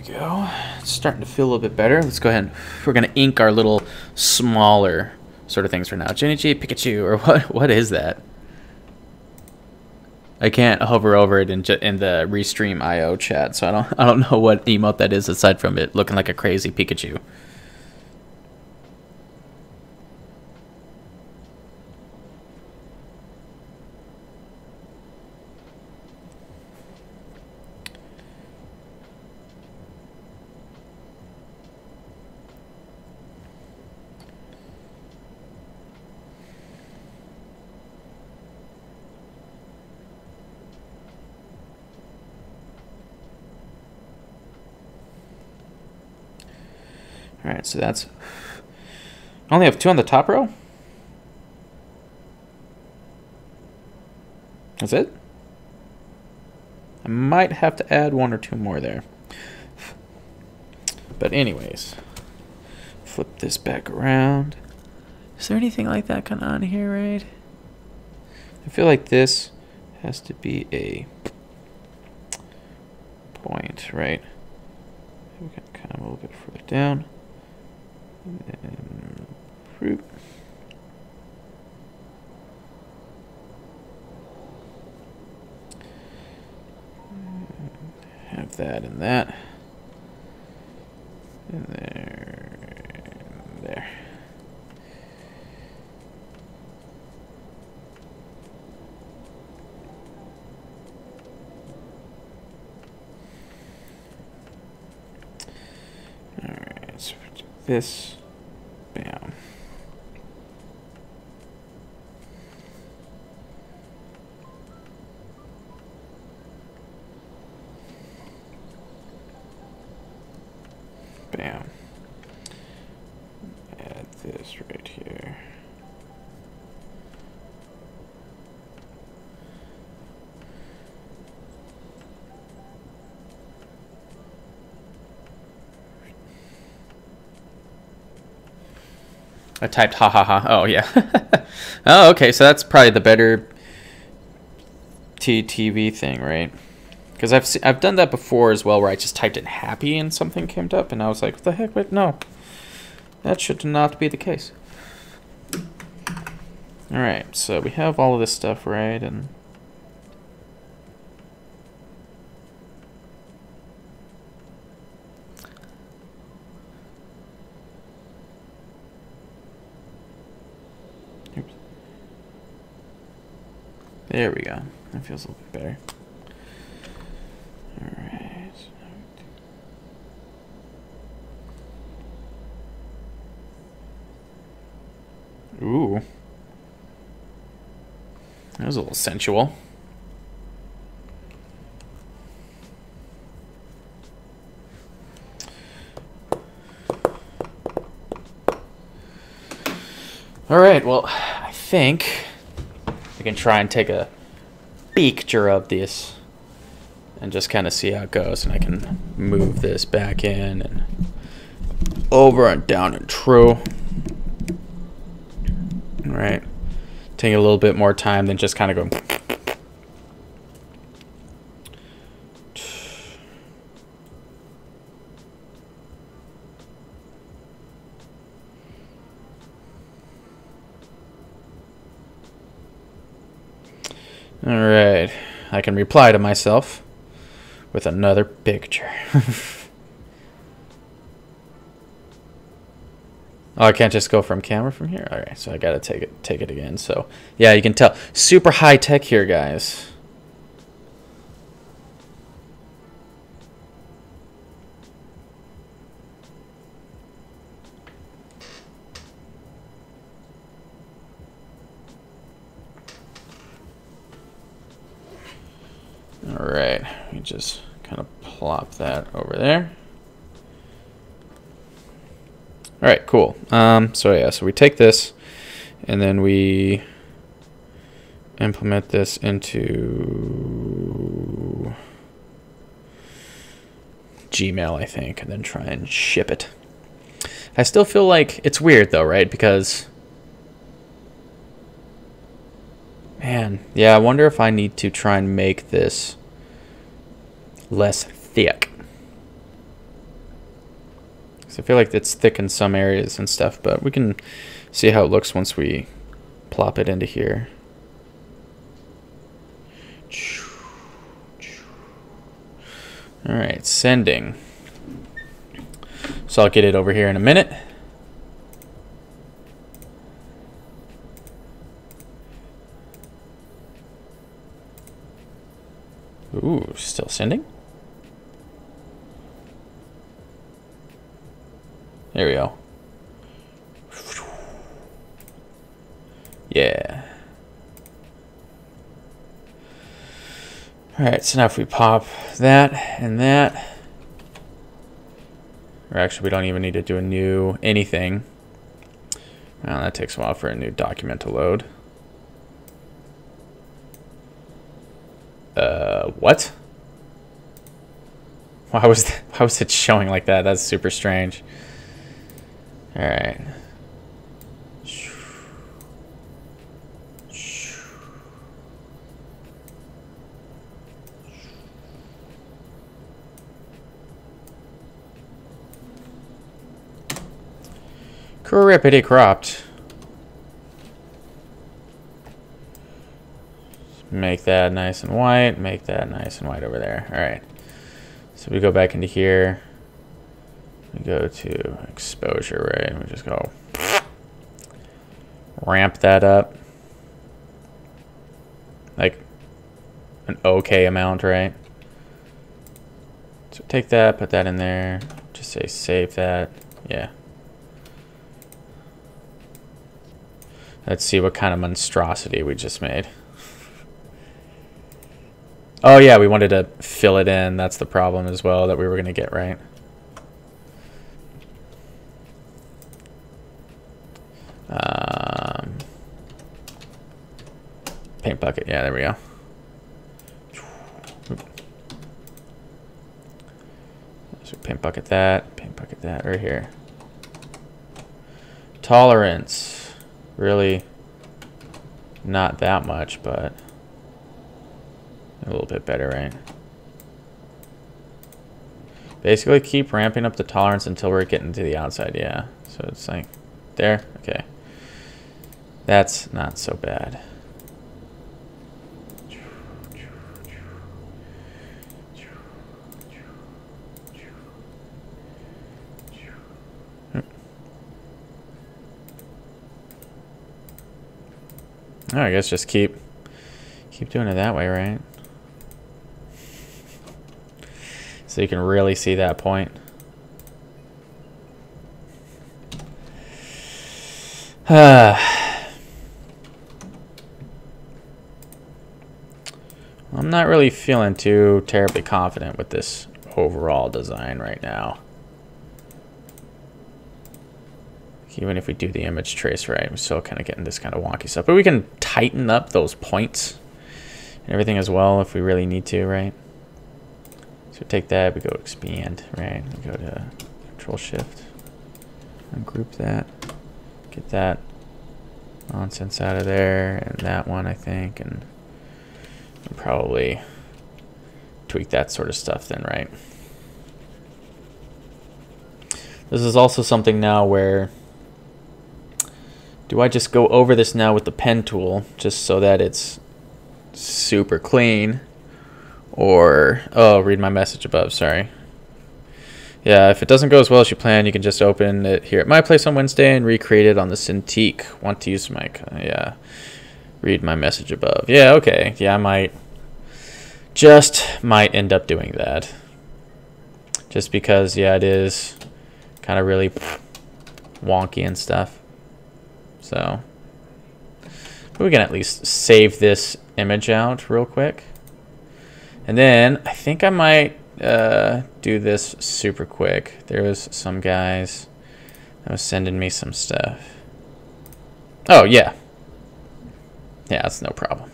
C: Go. It's starting to feel a little bit better. Let's go ahead and we're gonna ink our little smaller sort of things for now. Genichi Pikachu, or what is that? I can't hover over it in the Restream IO chat, so I don't know what emote that is aside from it looking like a crazy Pikachu. Alright, so that's... I only have 2 on the top row? That's it? I might have to add 1 or 2 more there. But anyways, flip this back around. Is there anything like that kind of on here, right? I feel like this has to be a point, right? We can kind of a little bit further down. And fruit. Have that and that. And there. Alright, so we do this. Bam. Bam. Add this right here. I typed ha ha ha. Oh yeah. Oh, okay. So that's probably the better TTV thing, right? Because I've done that before as well, where I just typed in happy and something came up, and I was like, what the heck? Wait, no, that should not be the case. All right. So we have all of this stuff, right? And there we go. That feels a little bit better. All right. Ooh. That was a little sensual. All right, well, I think we can try and take a picture of this and just kind of see how it goes. And I can move this back in and over and down and true. All right, take a little bit more time than just kind of going. All right, I can reply to myself with another picture. Oh, I can't just go from camera from here? All right, so I gotta take it again. So yeah, you can tell, super high tech here, guys. All right, we just kind of plop that over there. All right, cool. So yeah, so we take this and then we implement this into Gmail, I think, and then try and ship it. I still feel like it's weird though, right? Because, man, yeah, I wonder if I need to try and make this less thick. I feel like it's thick in some areas and stuff, but we can see how it looks once we plop it into here. All right, sending. So I'll get it over here in a minute. Ooh, still sending? There we go. Yeah. All right, so now if we pop that and that, or actually we don't even need to do a new anything. Well, that takes a while for a new document to load. What? Why was it showing like that? That's super strange. All right. Crippity cropped. Make that nice and white. Make that nice and white over there. All right. So we go back into here. We go to exposure, right? And we just go ramp that up. Like an okay amount, right? So take that, put that in there. Just say save that. Yeah. Let's see what kind of monstrosity we just made. Oh yeah, we wanted to fill it in. That's the problem as well that we were going to get, right? Paint bucket. Yeah, there we go. So paint bucket that right here. Tolerance. Really not that much, but a little bit better, right? Basically keep ramping up the tolerance until we're getting to the outside. Yeah, so it's like there. Okay, that's not so bad. Oh, I guess just keep doing it that way, right? So you can really see that point. I'm not really feeling too terribly confident with this overall design right now. Even if we do the image trace right, we're still kind of getting this kind of wonky stuff. But we can tighten up those points and everything as well if we really need to, right? So take that, we go expand, right? We go to Control Shift, ungroup that, get that nonsense out of there, and that one I think, and probably tweak that sort of stuff then, right? This is also something now where, do I just go over this now with the pen tool just so that it's super clean? Or, oh, read my message above, sorry. Yeah, if it doesn't go as well as you plan, you can just open it here at my place on Wednesday and recreate it on the Cintiq. Want to use my, yeah, read my message above. Yeah, okay, yeah, I might end up doing that. Just because, yeah, it is kind of really wonky and stuff. So, but we can at least save this image out real quick. And then I think I might do this super quick. There was some guys that was sending me some stuff. Oh, yeah. Yeah, that's no problem.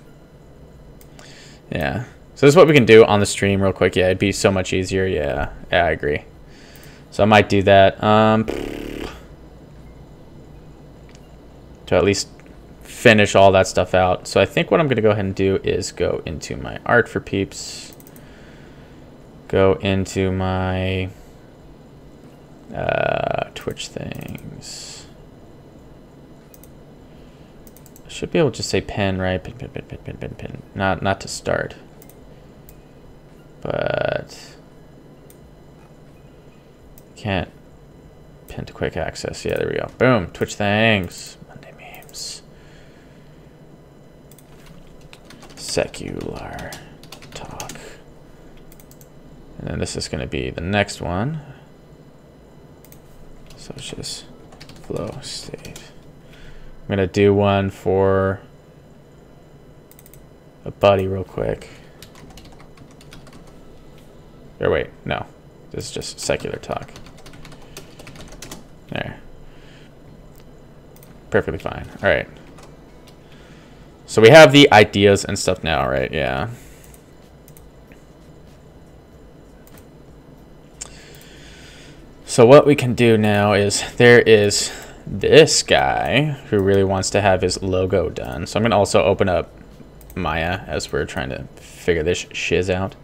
C: Yeah. So this is what we can do on the stream real quick. Yeah, it'd be so much easier. Yeah, I agree. So I might do that. To at least finish all that stuff out. So I think what I'm going to go ahead and do is go into my art for peeps. Go into my Twitch things. I should be able to just say pen, right? Pin. Not to start. But can't pin to quick access. Yeah, there we go. Boom. Twitch things. Monday memes. Secular talk. And then this is going to be the next one. So it's just flow state. I'm going to do one for a buddy real quick. Or wait, no. This is just secular talk. There. Perfectly fine. All right. So we have the ideas and stuff now, right? Yeah. So what we can do now is there is this guy who really wants to have his logo done. So I'm going to also open up Maya as we're trying to figure this shiz out.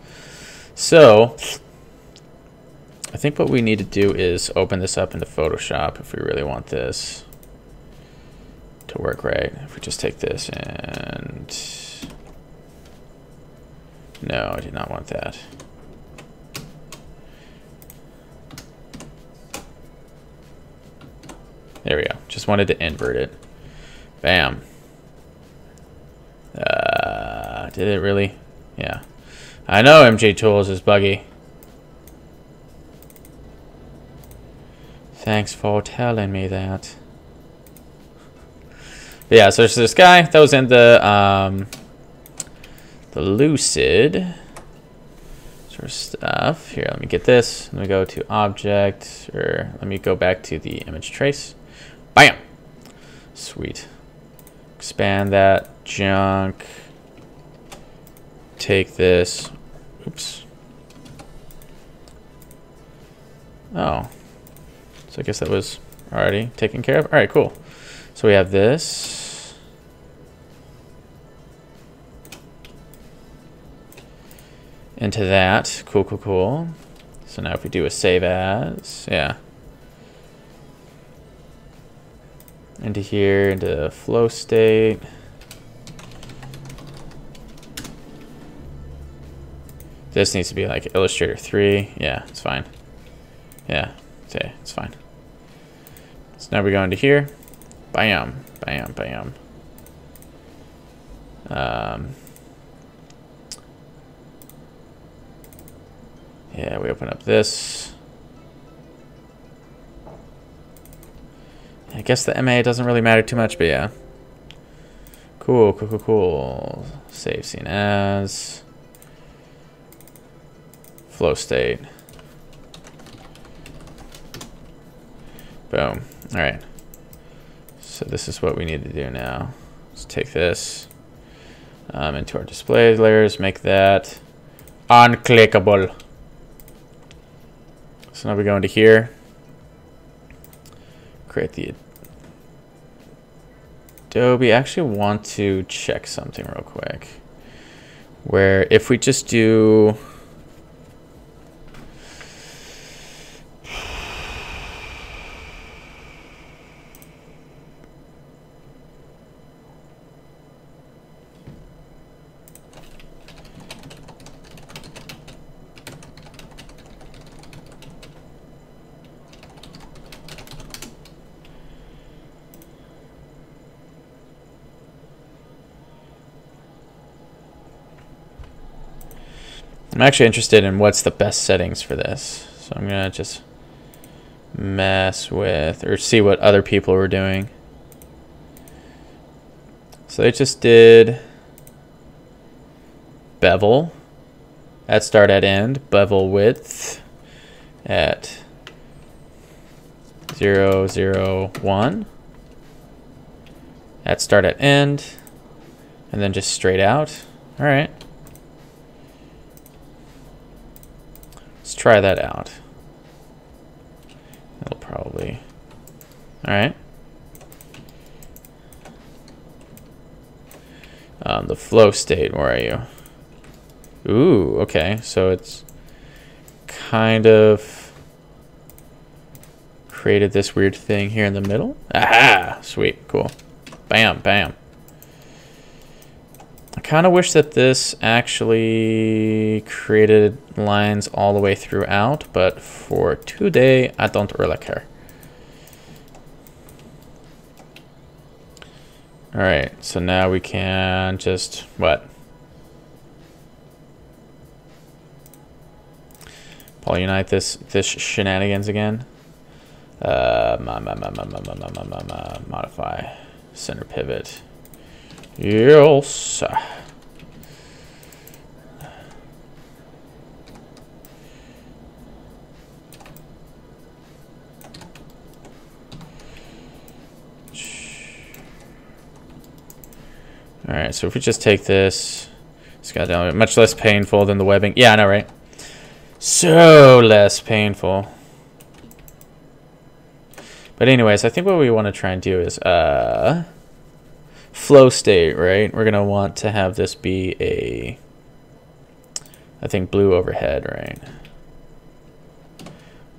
C: So I think what we need to do is open this up into Photoshop if we really want this to work right. If we just take this and... No, I do not want that. There we go. Just wanted to invert it. Bam. Did it really? Yeah. I know MJ Tools is buggy. Thanks for telling me that. But yeah, so there's this guy that was in the Lucid sort of stuff. Here, let me get this. Let me go to object, or let me go back to the image trace. Bam! Sweet. Expand that junk. Take this. Oops. Oh. So I guess that was already taken care of. All right, cool. So we have this. Into that. Cool, cool, cool. So now if we do a save as, yeah. Into here, into flow state. This needs to be like Illustrator 3. Yeah, it's fine. Yeah, okay, it's fine. So now we go into here. Bam, bam, bam. Yeah, we open up this. I guess the MA doesn't really matter too much, but yeah. Cool, cool, cool, cool. Save scene as. Flow state. Boom. All right. So this is what we need to do now. Let's take this into our display layers, make that unclickable. So now we go into here, create the Adobe. I actually want to check something real quick, where if we just do I'm actually interested in what's the best settings for this. So I'm going to just mess with or see what other people were doing. So they just did bevel at start at end, bevel width at 0, 0, 1 at start at end, and then just straight out. All right. Let's try that out. It'll probably, all right. The flow state, where are you? Ooh, okay, so it's kind of created this weird thing here in the middle. Aha, sweet, cool. Bam, bam. I kind of wish that this actually created lines all the way throughout, but for today, I don't really care. All right, so now we can just, what? Polyunite this shenanigans again. Modify center pivot. Yes. All right, so if we just take this, it's got down much less painful than the webbing. Yeah, I know, right? So less painful. But anyways, I think what we want to try and do is flow state, right? We're gonna want to have this be a, I think, blue overhead, right?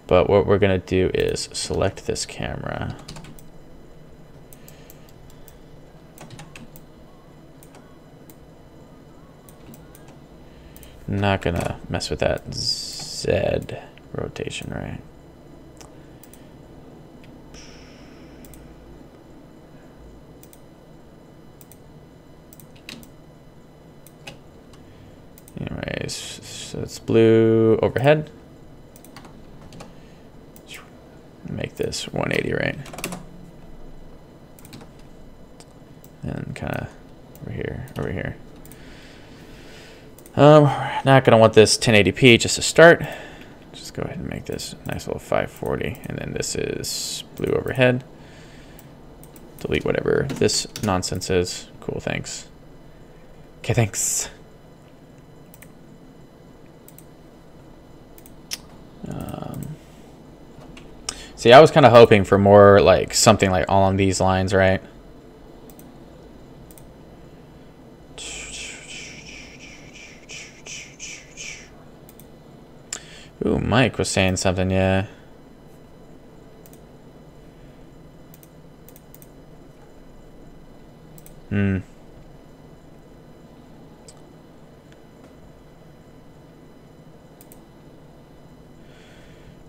C: But what we're gonna do is select this camera. Not gonna mess with that Z rotation, right? Anyways, so it's blue overhead. Make this right? And kind of over here, over here. Not gonna want this 1080p just to start. Just go ahead and make this a nice little 540, and then this is blue overhead. Delete whatever this nonsense is. Cool, thanks. Okay, thanks. See, I was kind of hoping for more like something like along these lines, right? Ooh, Mike was saying something, yeah.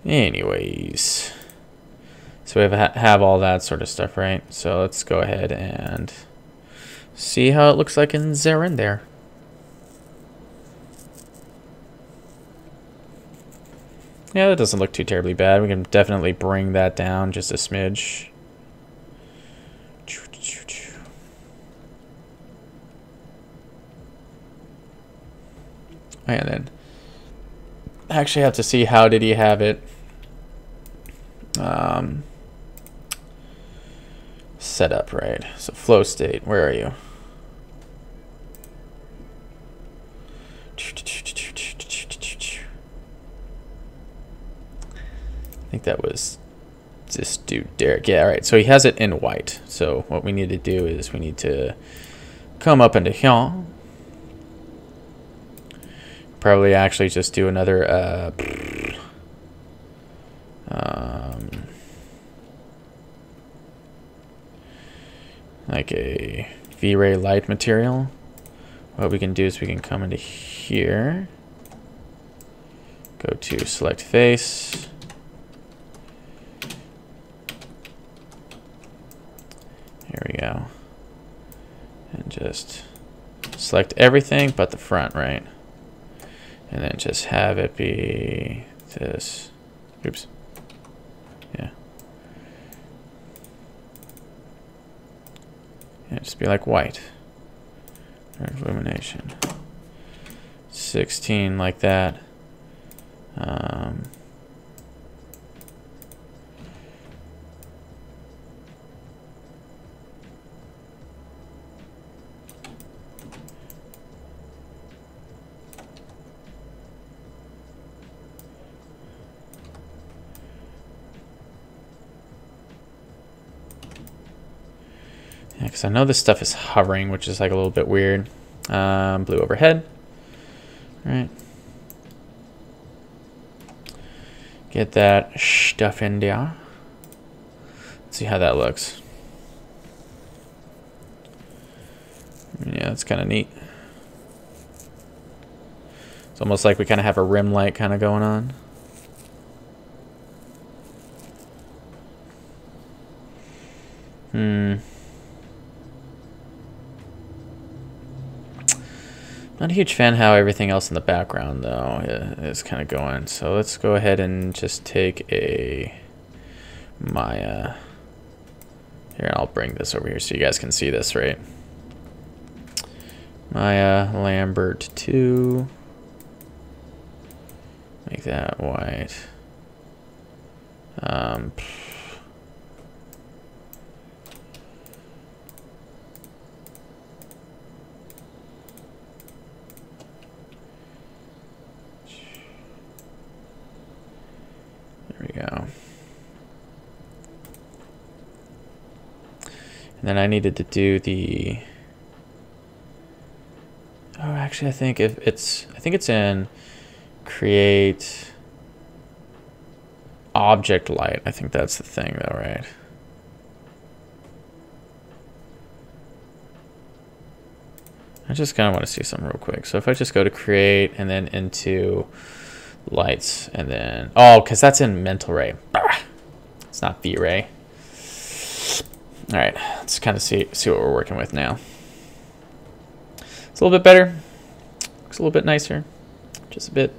C: Anyways, so we have all that sort of stuff, right? So let's go ahead and see how it looks like in Zeren there. Yeah, that doesn't look too terribly bad. We can definitely bring that down just a smidge. And then I actually have to see how did he have it set up, right? So flow state, where are you? I think that was this dude, Derek. Yeah, all right. So he has it in white. So what we need to do is we need to come up into here. Probably actually just do another like a V-Ray light material. What we can do is we can come into here, go to select face, here we go, and just select everything but the front, right? And then just have it be this. Oops. Yeah. Yeah, just be like white. Illumination. 16 like that. Yeah, because I know this stuff is hovering, which is like a little bit weird. Blue overhead. All right. Get that stuff in there. Let's see how that looks. Yeah, that's kind of neat. It's almost like we kind of have a rim light kind of going on. Not a huge fan how everything else in the background though is kind of going. So let's go ahead and just take a Maya. Here, I'll bring this over here so you guys can see this, right? Maya Lambert 2. Make that white. There we go. And then I needed to do the. Oh, actually, I think it's in create object light. I think that's the thing, though, right? I just kind of want to see something real quick. So if I just go to create and then into lights and then because that's in mental ray. It's not V-Ray. All right, let's kind of see what we're working with now. It's a little bit better. Looks a little bit nicer. Just a bit.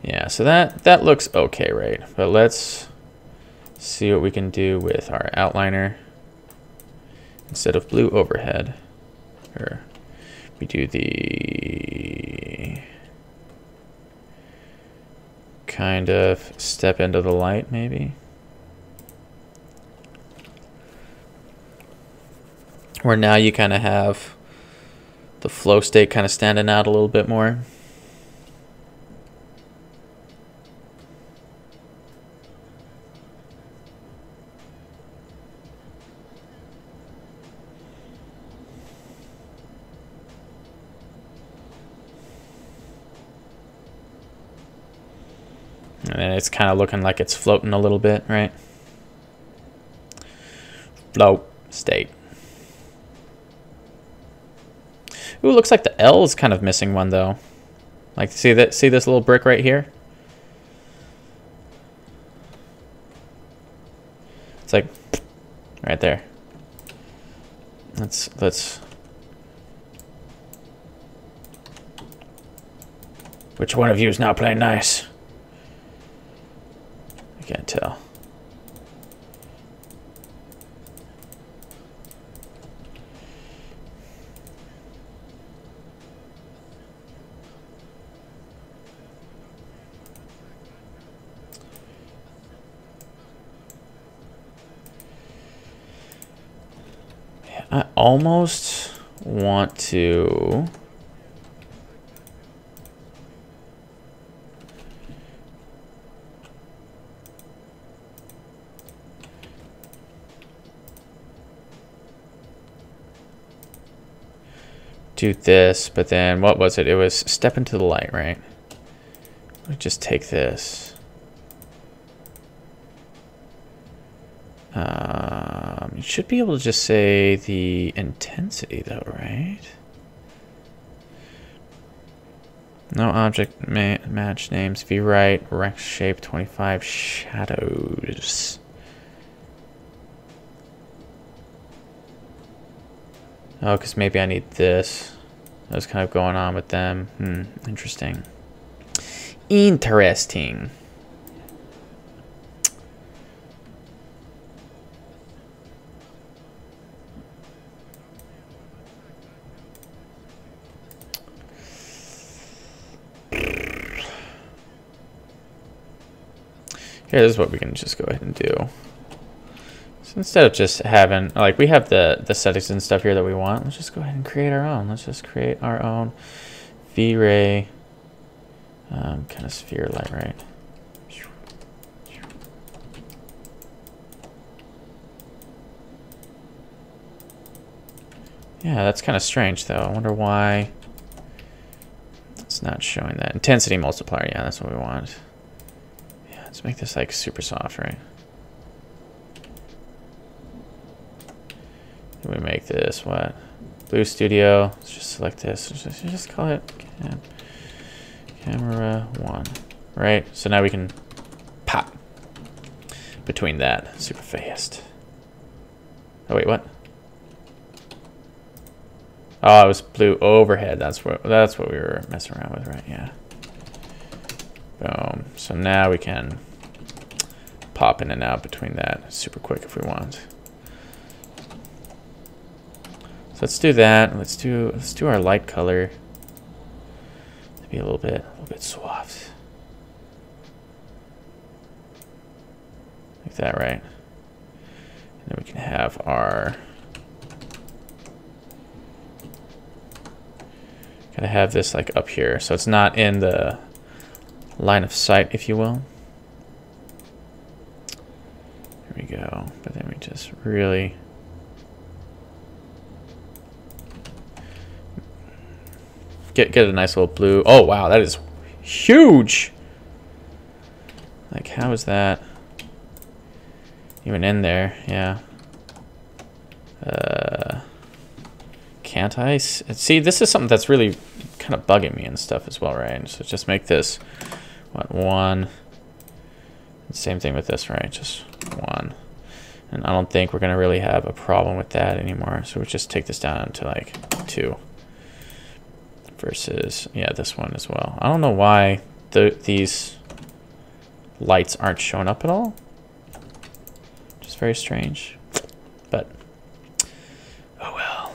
C: Yeah, so that looks okay, right? But let's see what we can do with our outliner. Instead of blue overhead, or we do the kind of step into the light, maybe. Where now you kind of have the flow state kind of standing out a little bit more. And it's kind of looking like it's floating a little bit, right? Float state. Ooh, looks like the L is kind of missing one though. Like, see that? See this little brick right here? It's like right there. Let's. Which one of you is not playing nice? I can't tell. I almost want to do this, but then what was it? It was step into the light, right? Let me just take this. You should be able to just say the intensity though, right? No object match names. V right, rect shape 25 shadows. Oh, because maybe I need this. That was kind of going on with them. Interesting. Interesting. Here, this is what we can just go ahead and do. So instead of just having, like, we have the settings and stuff here that we want, let's just go ahead and create our own. Let's just create our own V-Ray kind of sphere light, right? Yeah, that's kind of strange, though. I wonder why it's not showing that. Intensity multiplier, yeah, that's what we want. Yeah, let's make this, like, super soft, right? We make this what? Blue Studio. Let's just select this. Just call it camera 1, right? So now we can pop between that super fast. Oh wait, what? Oh, it was blue overhead. That's what we were messing around with, right? Yeah. Boom. So now we can pop in and out between that super quick if we want. So let's do that. Let's do our light color to be a little bit soft. Like that, right? And then we can have our gotta have this like up here, so it's not in the line of sight, if you will. There we go. But then we just really get a nice little blue. Oh wow, that is huge. Like, how is that even in there? Yeah. Can't I see? This is something that's really kind of bugging me and stuff as well, right? So just make this what, 1. Same thing with this, right? Just 1. And I don't think we're going to really have a problem with that anymore. So we'll just take this down to like 2. Versus, yeah, this one as well. I don't know why these lights aren't showing up at all. Just very strange. But, oh well.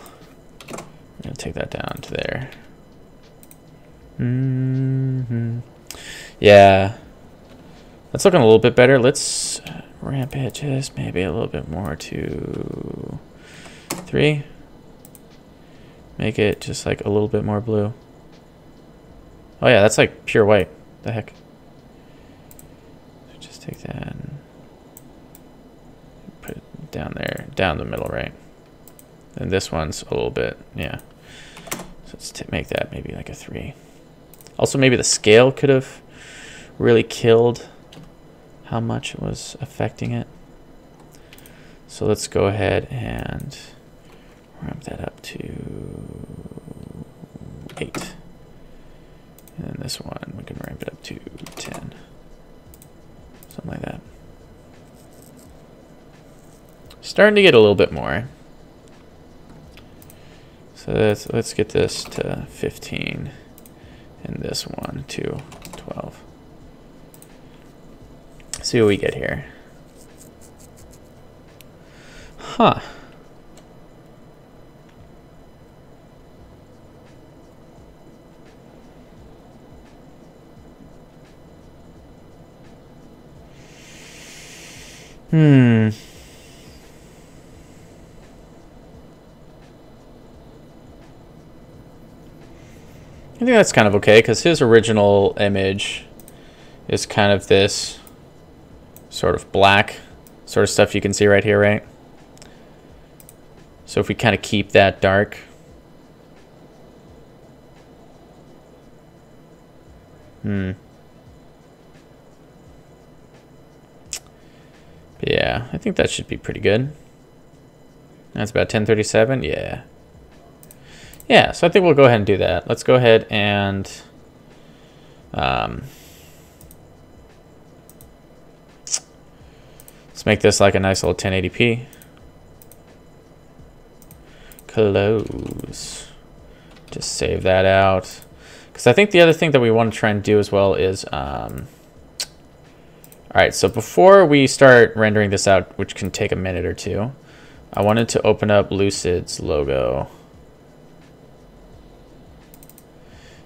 C: I'm going to take that down to there. Yeah. That's looking a little bit better. Let's ramp it just maybe a little bit more to 3. Make it just like a little bit more blue. Oh yeah, that's like pure white. The heck. So just take that and put it down there, down the middle, right? And this one's a little bit, yeah. So let's make that maybe like a 3. Also, maybe the scale could have really killed how much it was affecting it. So let's go ahead and ramp that up to 8. And then this one, we can ramp it up to 10. Something like that. Starting to get a little bit more. So let's get this to 15. And this one to 12. See what we get here. Huh. I think that's kind of okay, because his original image is kind of this sort of black sort of stuff you can see right here, right? So if we kind of keep that dark. Yeah, I think that should be pretty good. That's about 1037, yeah. Yeah, so I think we'll go ahead and do that. Let's go ahead and let's make this like a nice little 1080p. Close. Just save that out. Because I think the other thing that we want to try and do as well is, all right, so before we start rendering this out, which can take a minute or two, I wanted to open up Lucid's logo.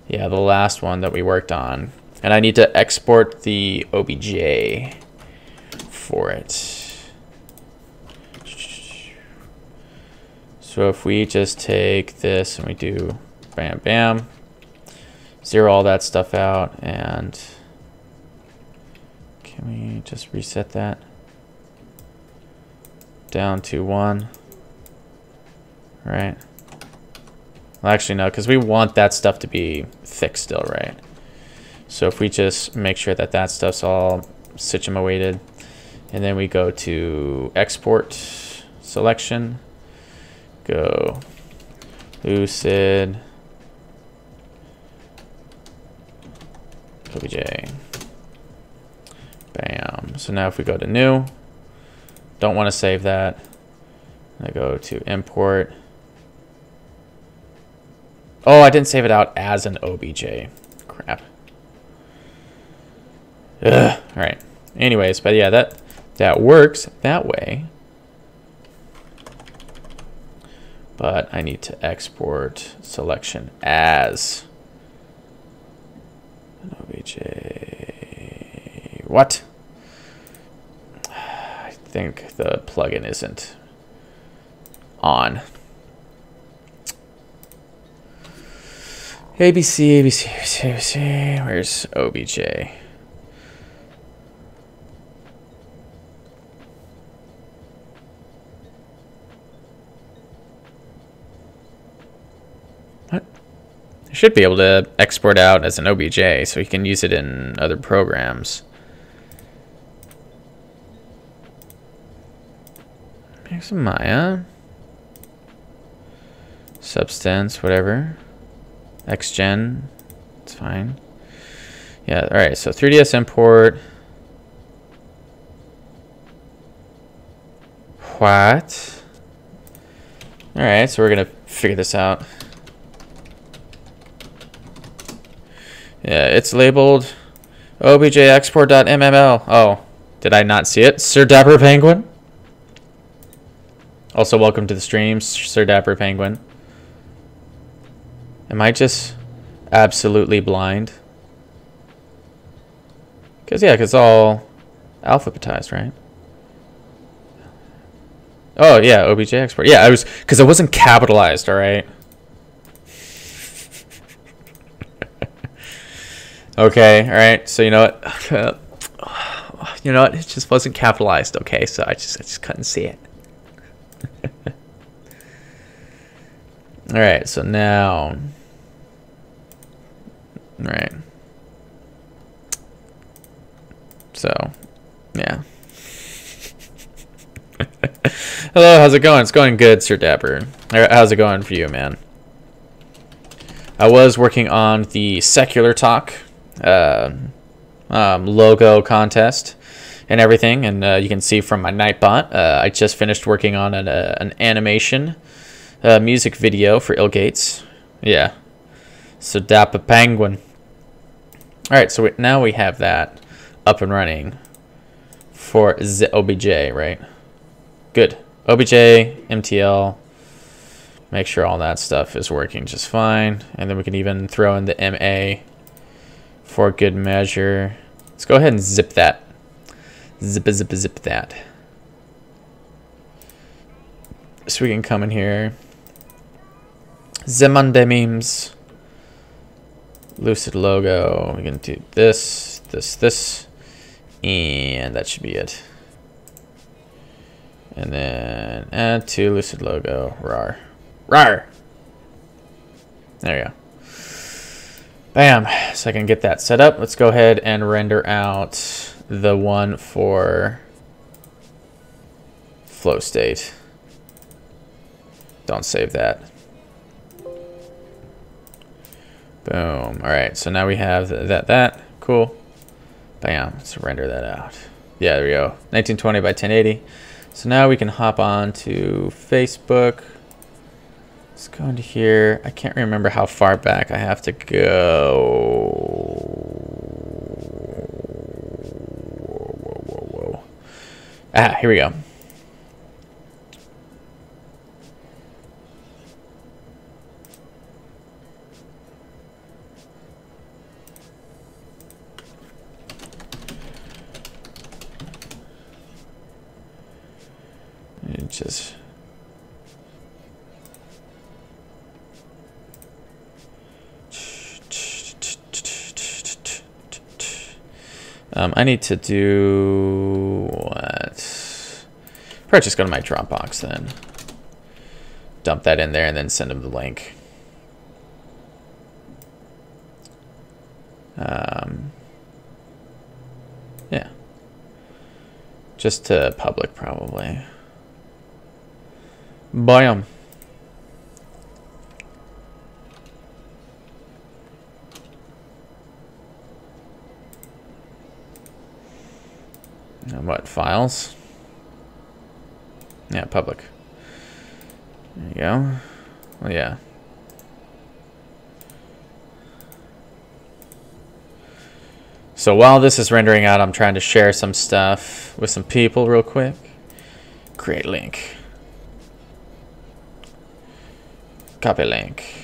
C: Yeah, the last one that we worked on. And I need to export the OBJ for it. So if we just take this and we do bam, bam, zero all that stuff out, and can we just reset that down to 1, right? Well, actually, no, because we want that stuff to be fixed still, right? So if we just make sure that that stuff's all situated, and then we go to export selection, go Lucid, OBJ, bam. So now if we go to new, don't want to save that, I go to import. Oh, I didn't save it out as an OBJ. Crap. Ugh. All right. Anyways, but yeah, that works that way. But I need to export selection as an OBJ. What? I think the plugin isn't on. ABC, ABC, ABC, ABC. Where's OBJ? What? I should be able to export out as an OBJ so you can use it in other programs. Here's some Maya. Substance, whatever. XGen, it's fine. Yeah, all right, so 3ds import. What? Alright, so we're gonna figure this out. Yeah, it's labeled objexport.mml. Oh, did I not see it? Sir Dapper Penguin? Also, welcome to the stream, Sir Dapper Penguin. Am I just absolutely blind? Because, yeah, because it's all alphabetized, right? Oh, yeah, OBJ export. Yeah, because it wasn't capitalized, all right? Okay, all right. So, you know what? You know what? It just wasn't capitalized, okay? So I just couldn't see it. All right, so now... All right. So, yeah. Hello, how's it going? It's going good, Sir Dapper. How's it going for you, man? I was working on the Secular Talk logo contest and everything, and you can see from my Nightbot, I just finished working on an animation music video for Illgates. Yeah. So Dapper Penguin. Alright, so now we have that up and running for the OBJ, right? Good. OBJ, MTL, make sure all that stuff is working just fine. And then we can even throw in the MA for good measure. Let's go ahead and zip that. Zip that. So we can come in here. Zemande memes. Lucid logo. We can do this, this. And that should be it. And then add to Lucid logo. Rar. Rar! There you go. Bam. So I can get that set up. Let's go ahead and render out the one for flow state. Don't save that. Boom. All right. So now we have that. Cool. Bam. Let's render that out. Yeah, there we go. 1920 by 1080. So now we can hop on to Facebook. Let's go into here. I can't remember how far back I have to go. Whoa. Ah, here we go. It just... I need to do what? Probably just go to my Dropbox then. Dump that in there and then send them the link. Yeah. Just to public probably. Bam. And what, files? Yeah, public. There you go. Well, yeah. So while this is rendering out, I'm trying to share some stuff with some people real quick. Create link. Copy link.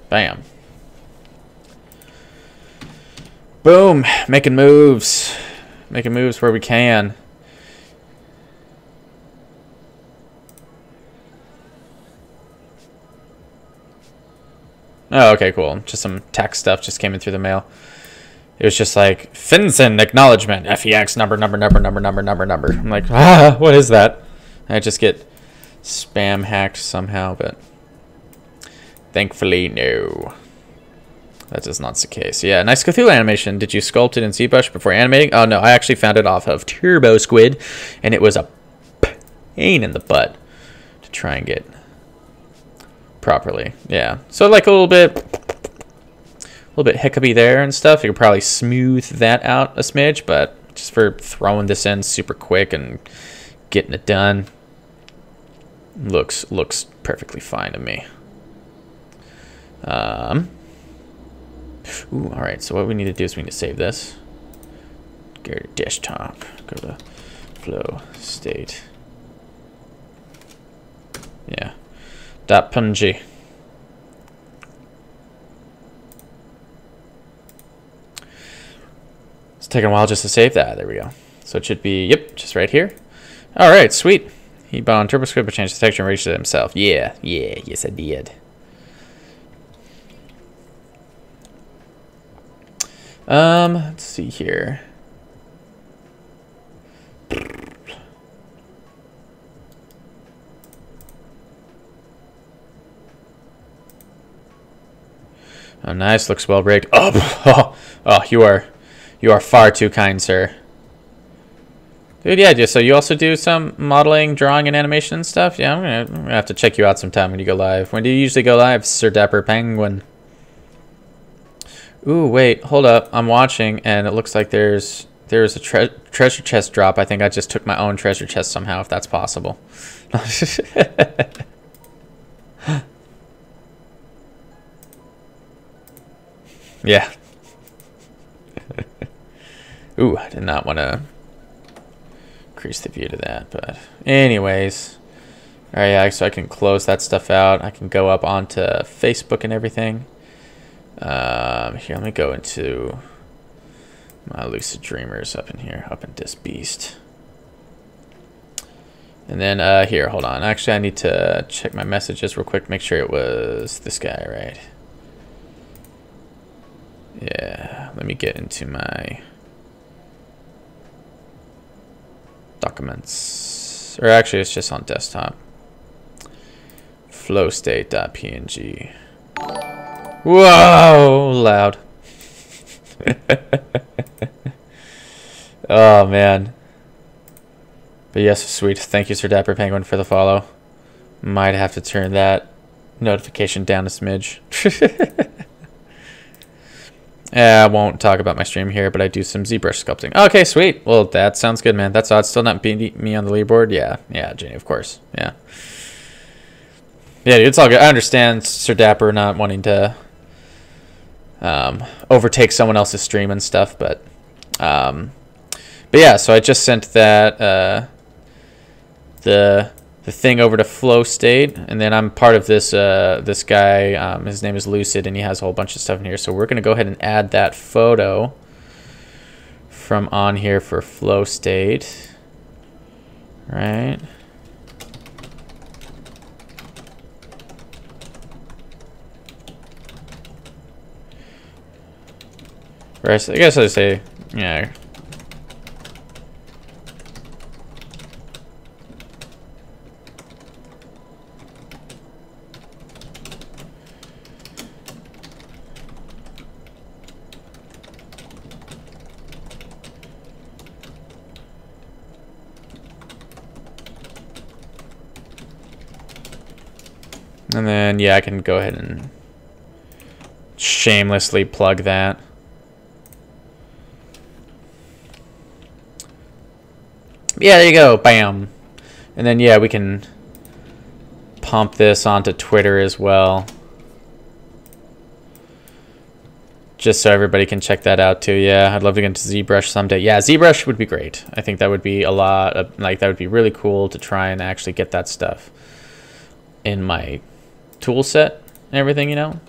C: Bam. Boom. Making moves. Making moves where we can. Oh, okay, cool. Just some text stuff just came in through the mail. It was just like, Finson acknowledgement, FEX number. I'm like, what is that? I just get spam hacked somehow, but thankfully, no. That is not the case. Yeah, nice Cthulhu animation. Did you sculpt it in ZBrush before animating? Oh, no, I actually found it off of Turbo Squid, and it was a pain in the butt to try and get properly. Yeah, so like a little bit hiccupy there and stuff. You could probably smooth that out a smidge, but just for throwing this in super quick and getting it done, looks perfectly fine to me. Ooh, all right, so what we need to do is we need to save this. Go to desktop, go to flow state. Yeah, .png. It's taking a while just to save that. There we go. So it should be, yep, just right here. All right, sweet. He bound TurboScript, but changed the texture and reached it himself. Yeah, yes I did. Let's see here. Oh, nice. Looks well rigged. Oh, you are far too kind, sir. Dude, yeah. So you also do some modeling, drawing, and animation and stuff. Yeah, I'm gonna have to check you out sometime when you go live. When do you usually go live, Sir Dapper Penguin? Ooh, wait, hold up. I'm watching, and it looks like there's a treasure chest drop. I think I just took my own treasure chest somehow, if that's possible. Yeah. Ooh, I did not want to increase the view to that, but anyways. All right, yeah, so I can close that stuff out. I can go up onto Facebook and everything. Here, let me go into my Lucid Dreamers up in here, up in this beast. And then here, hold on. Actually, I need to check my messages real quick, make sure it was this guy, right? Yeah, let me get into my documents. Or actually, it's just on desktop. Flowstate.png. Whoa, loud. Oh, man. But yes, sweet. Thank you, Sir Dapper Penguin, for the follow. Might have to turn that notification down a smidge. I won't talk about my stream here, but I do some ZBrush sculpting. Okay, sweet. Well, that sounds good, man. That's odd. Still not beating me on the leaderboard? Yeah, Jenny, of course. Yeah. Yeah, dude, it's all good. I understand Sir Dapper not wanting to overtake someone else's stream and stuff, but yeah, so I just sent that the thing over to Flow State, and then I'm part of this this guy. His name is Lucid, and he has a whole bunch of stuff in here. So we're gonna go ahead and add that photo from on here for Flow State, right? Right, I guess I say, yeah. And then, yeah, I can go ahead and shamelessly plug that. Yeah, there you go. Bam. And then, yeah, we can pump this onto Twitter as well. Just so everybody can check that out too. Yeah, I'd love to get into ZBrush someday. Yeah, ZBrush would be great. I think that would be a lot of, like, that would be really cool to try and actually get that stuff in my tool set and everything, you know?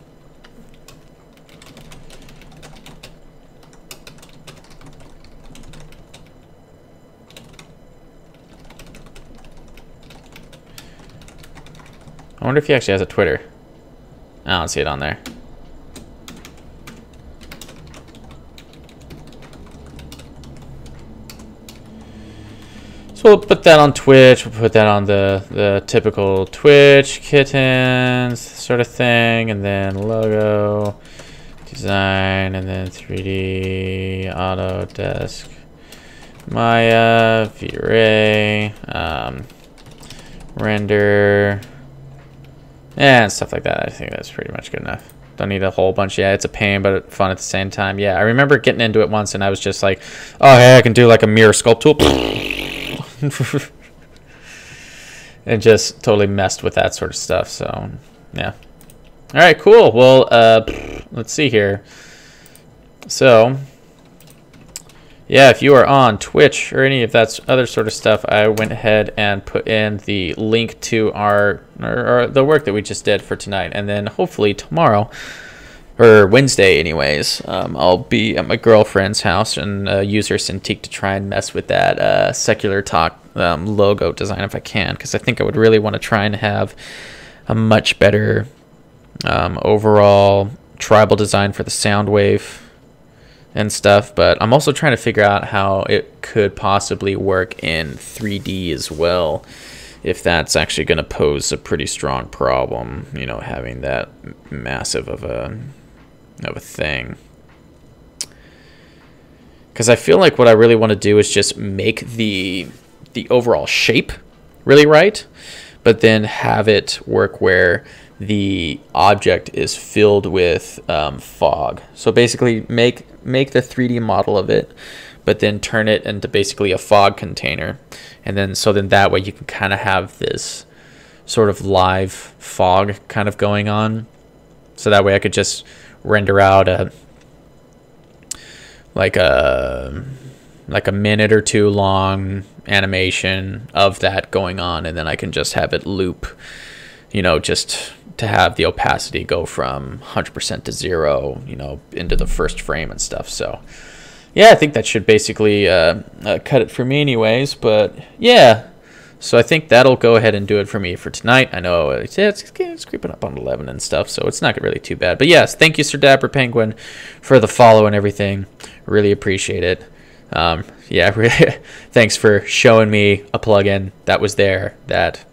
C: I wonder if he actually has a Twitter. I don't see it on there. So we'll put that on Twitch. We'll put that on the typical Twitch kittens sort of thing, and then logo, design, and then 3D, Autodesk, Maya, V-Ray. render, and stuff like that. I think that's pretty much good enough. Don't need a whole bunch. Yeah, it's a pain, but fun at the same time. Yeah, I remember getting into it once, and I was just like, oh, hey, I can do like a mirror sculpt tool. And just totally messed with that sort of stuff. So, yeah. All right, cool. Well, let's see here. So, yeah, if you are on Twitch or any of that other sort of stuff, I went ahead and put in the link to our the work that we just did for tonight. And then hopefully tomorrow, or Wednesday anyways, I'll be at my girlfriend's house and use her Cintiq to try and mess with that Secular Talk logo design if I can. Because I think I would really want to try and have a much better overall tribal design for the Soundwave and stuff, but I'm also trying to figure out how it could possibly work in 3D as well, if that's actually going to pose a pretty strong problem, you know, having that massive of a thing. Because I feel like what I really want to do is just make the overall shape really right, but then have it work where the object is filled with fog. So basically make the 3D model of it, but then turn it into basically a fog container. And then that way you can kind of have this sort of live fog kind of going on. So that way I could just render out a minute or two long animation of that going on, and then I can just have it loop, you know, just to have the opacity go from 100% to 0, you know, into the first frame and stuff. So yeah, I think that should basically cut it for me anyways. But yeah, so I think that'll go ahead and do it for me for tonight. I know it's creeping up on 11 and stuff, so it's not really too bad. But yes, thank you, Sir Dapper Penguin, for the follow and everything. Really appreciate it. Yeah, really, thanks for showing me a plugin that was there that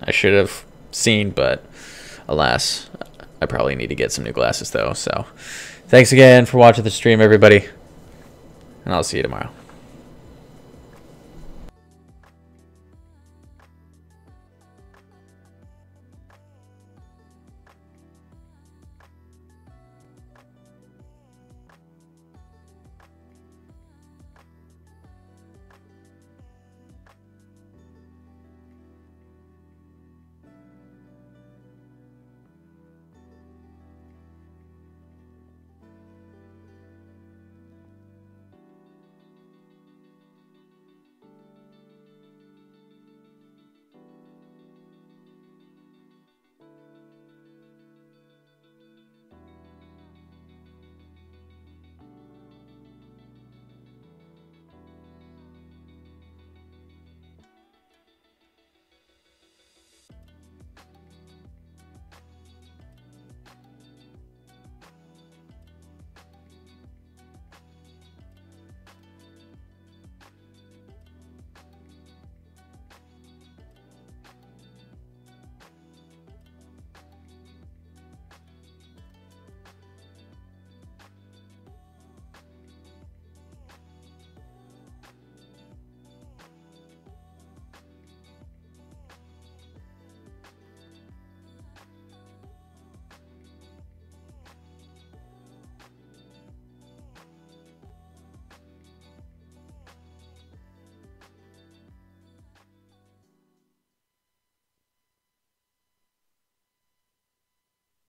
C: I should have seen, but alas, I probably need to get some new glasses though. So thanks again for watching the stream, everybody, and I'll see you tomorrow.